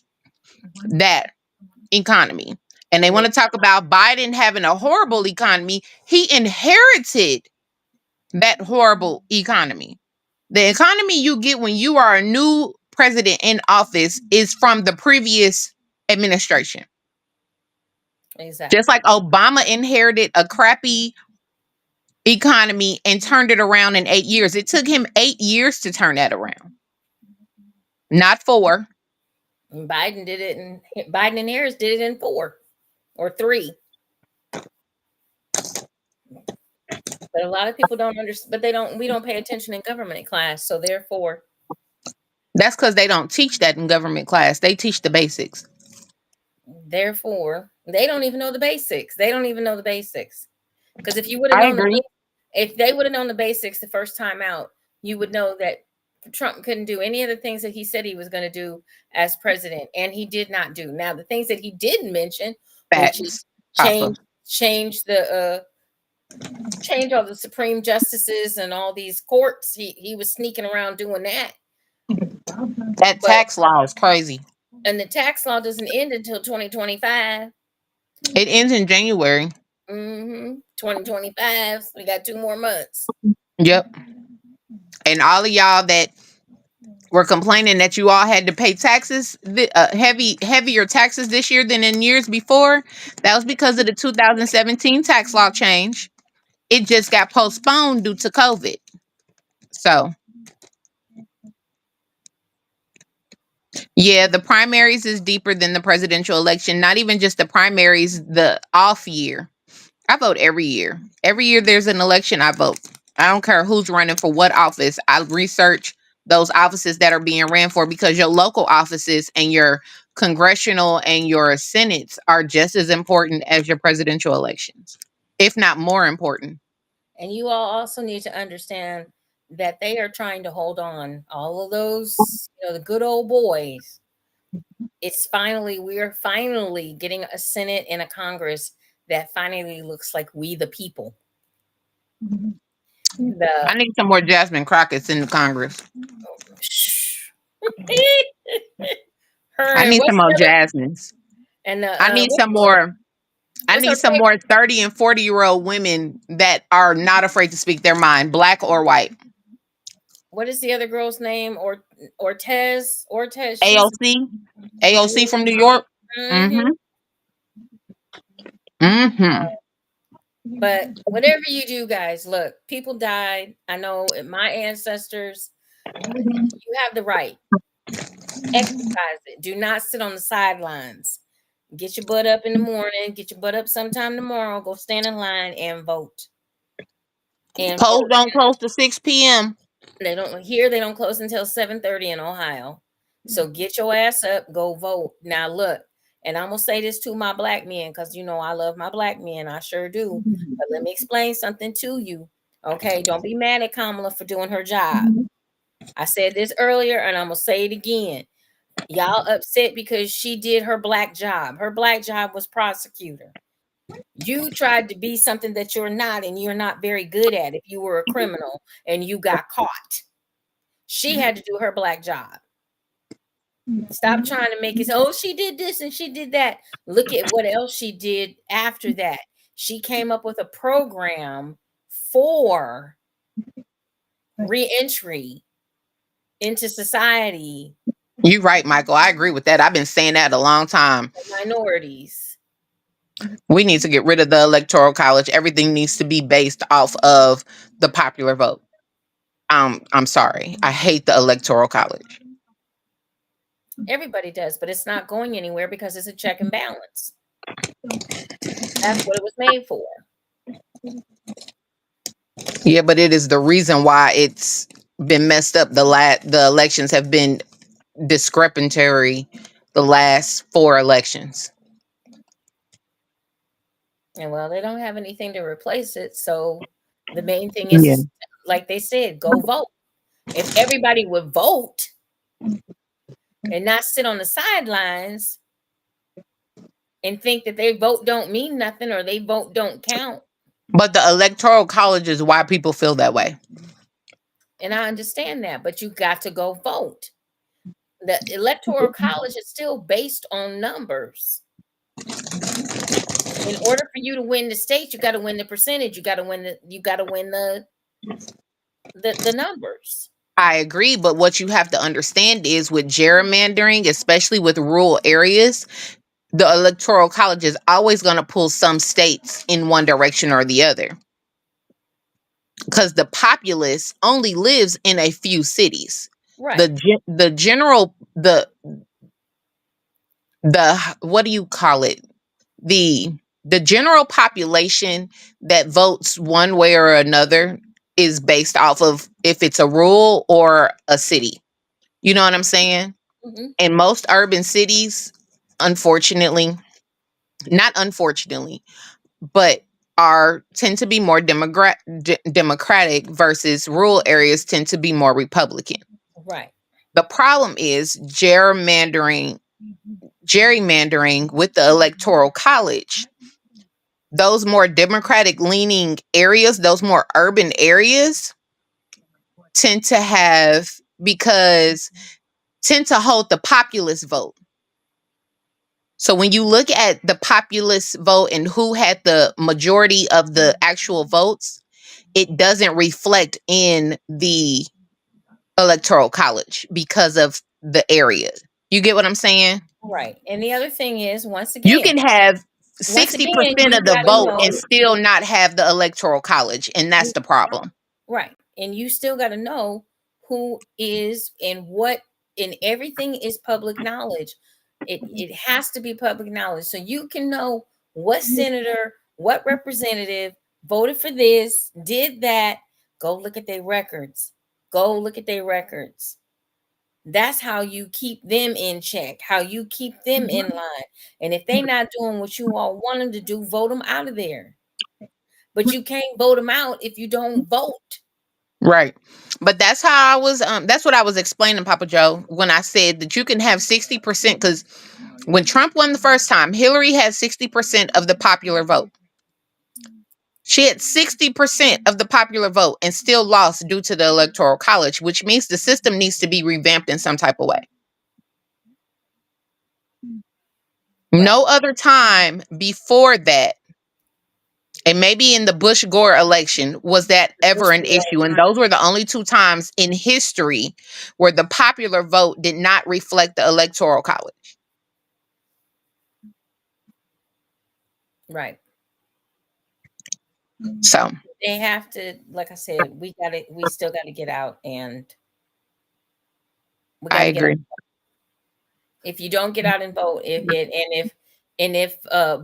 that economy. And they want to talk about Biden having a horrible economy. He inherited that horrible economy. The economy you get when you are a new president in office is from the previous administration. Just exactly. like Obama inherited a crappy economy and turned it around in 8 years. It took him 8 years to turn that around, not 4. And Biden and Harris did it in 4 or 3. But a lot of people don't understand, but we don't pay attention in government class. So That's because they don't teach that in government class. They teach the basics. therefore, they don't even know the basics. They don't even know the basics. Because if you would have I known agree. If they would have known the basics the first time out, you would know that Trump couldn't do any of the things that he said he was going to do as president, and he did not do. Now, the things that he didn't mention, which is Facts. Papa. change the change all the Supreme justices and all these courts. He was sneaking around doing that. That But tax law is crazy. and the tax law doesn't end until 2025. It ends in January. 2025. We got 2 more months. Yep. And all of y'all that were complaining that you all had to pay taxes, heavier taxes this year than in years before, that was because of the 2017 tax law change. It just got postponed due to COVID. So, yeah, the primaries is deeper than the presidential election. Not even just the primaries, the off year. I vote every year. Every year there's an election, I vote. I don't care who's running for what office. I research those offices that are being ran for, because your local offices and your congressional and your senates are just as important as your presidential elections, if not more important. And you all also need to understand that they are trying to hold on. All of those, the good old boys. We're finally getting a Senate and a Congress that finally looks like we the people. I need some more Jasmine Crockett's in the Congress. I need some more Jasmines. And I need some more. I need some more 30 and 40-year-old women that are not afraid to speak their mind, black or white. What is the other girl's name? Ortez. AOC from New York. But whatever you do, guys, look, people died. I know my ancestors, you have the right. Exercise it. Do not sit on the sidelines. Get your butt up in the morning. Get your butt up sometime tomorrow. Go stand in line and vote. And polls don't close to 6 p.m. They don't close until 7:30 in Ohio. So get your ass up, go vote. Now look, and I'm gonna say this to my black men, because I love my black men. I sure do. But let me explain something to you. Okay, don't be mad at Kamala for doing her job. I said this earlier, and I'm gonna say it again. Y'all upset because she did her black job. Her black job was prosecutor. You tried to be something that you're not, and you're not very good at if you were a criminal and you got caught. She had to do her black job. Stop trying to make it, she did this and she did that. Look at what else she did after that. She came up with a program for re-entry into society. You're right, Michael. I agree with that. I've been saying that a long time. Minorities. We need to get rid of the Electoral College. Everything needs to be based off of the popular vote. I'm sorry. I hate the Electoral College. Everybody does, but it's not going anywhere because it's a check and balance. That's what it was made for. Yeah, but it is the reason why it's been messed up. The elections have been discrepancy the last 4 elections. And well, they don't have anything to replace it. So the main thing is, like they said, go vote. If everybody would vote and not sit on the sidelines and think that their vote don't mean nothing or their vote don't count. But the Electoral College is why people feel that way. And I understand that, but you got to go vote. The Electoral College is still based on numbers. In order for you to win the state, you got to win the percentage. You got to win the numbers. I agree, but what you have to understand is with gerrymandering, especially with rural areas, the Electoral College is always going to pull some states in one direction or the other. Because the populace only lives in a few cities. Right. The general what do you call it? The general population that votes one way or another is based off of if it's a rural or a city. You know what I'm saying? Mm-hmm. In most urban cities, unfortunately, not unfortunately, but tend to be more democratic versus rural areas tend to be more Republican. Right. The problem is gerrymandering with the electoral college. Those more democratic leaning areas, those more urban areas tend to hold the populist vote. So when you look at the populist vote and who had the majority of the actual votes, it doesn't reflect in the electoral college because of the area. You get what I'm saying? Right. And the other thing is, once You again, can have once 60% again, you of the got to vote and know. still not have the electoral college, and that's the problem. Right. And you still got to know who is and what, and everything is public knowledge. It has to be public knowledge. So you can know what senator, what representative voted for this, did that. Go look at their records. Go look at their records. That's how you keep them in check, how you keep them in line. And if they're not doing what you all want them to do, vote them out of there. But you can't vote them out if you don't vote. Right. But that's how I was that's what I was explaining, Papa Joe, when I said that you can have 60%, because when Trump won the first time, Hillary had 60% of the popular vote. She had 60% of the popular vote and still lost due to the electoral college, which means the system needs to be revamped in some type of way. Right. No other time before that, and maybe in the Bush Gore election, was that ever an issue. And those were the only two times in history where the popular vote did not reflect the electoral college. Right. So They have to, like I said, we still got to get out, and we got I to get out. agree. If you don't get out and vote, if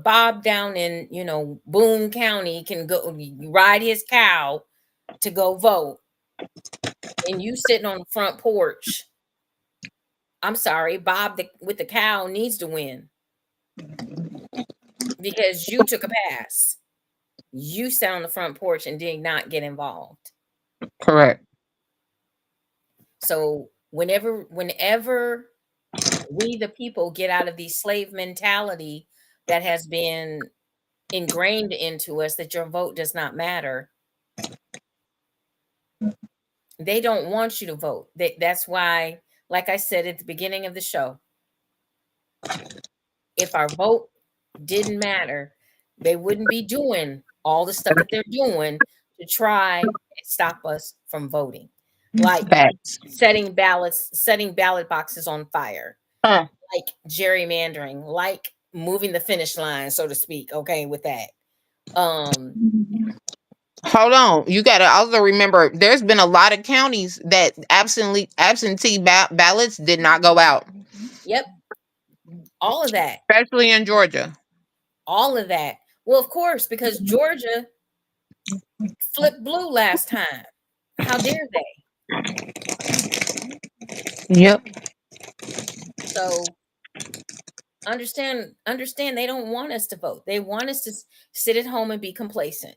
Bob down in, Boone County can go ride his cow to go vote, and you sitting on the front porch, I'm sorry, Bob with the cow needs to win because you took a pass. You sat on the front porch and did not get involved. Correct. So whenever we the people get out of the slave mentality that has been ingrained into us, that your vote does not matter, they don't want you to vote. That's why, like I said at the beginning of the show, if our vote didn't matter, they wouldn't be doing all the stuff that they're doing to try and stop us from voting, like Facts. setting ballot boxes on fire, Huh. like gerrymandering, like moving the finish line, so to speak. Okay, with that. Hold on. You got to also remember there's been a lot of counties that absentee ballots did not go out, Yep, all of that. especially in Georgia. All of that. Well, of course, because Georgia flipped blue last time. How dare they? Yep. So understand they don't want us to vote. They want us to sit at home and be complacent.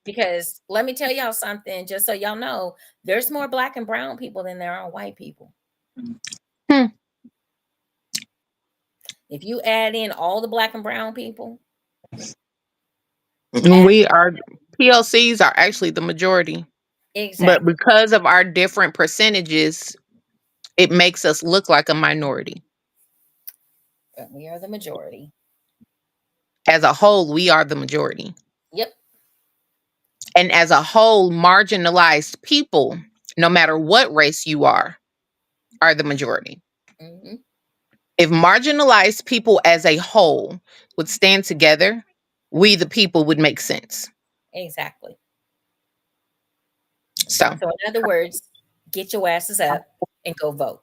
Because let me tell y'all something, just so y'all know, there's more black and brown people than there are white people. Hmm. If you add in all the black and brown people, PLCs are actually the majority. But exactly. because of our different percentages, it makes us look like a minority. But we are the majority. As a whole, we are the majority. Yep. And as a whole, marginalized people, no matter what race you are the majority. Mm-hmm. If marginalized people as a whole would stand together, we the people would make sense. Exactly. So in other words, get your asses up and go vote.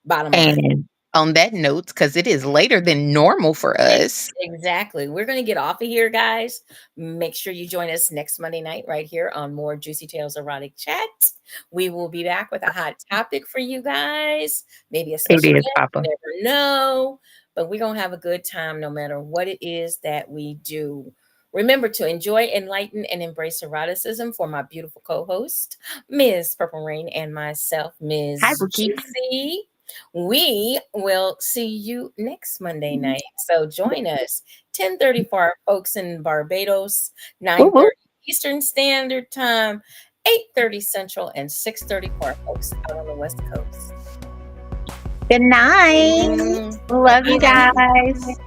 Bottom line. And on that note, because it is later than normal for us. Exactly. We're going to get off of here, guys. Make sure you join us next Monday night right here on more Juicy Tales Erotic Chat. We will be back with a hot topic for you guys. Maybe a special It is, guest. Papa. You never know. but we're going to have a good time no matter what it is that we do. Remember to enjoy, enlighten, and embrace eroticism for my beautiful co-host, Ms. Purple Reign, and myself, Ms. Hi, Bookie. Jewcee. We will see you next Monday night. So join us 10:30 for our folks in Barbados, 9:30 Eastern Standard Time, 8:30 Central, and 6:30 for our folks out on the West Coast. Good night. Love you guys.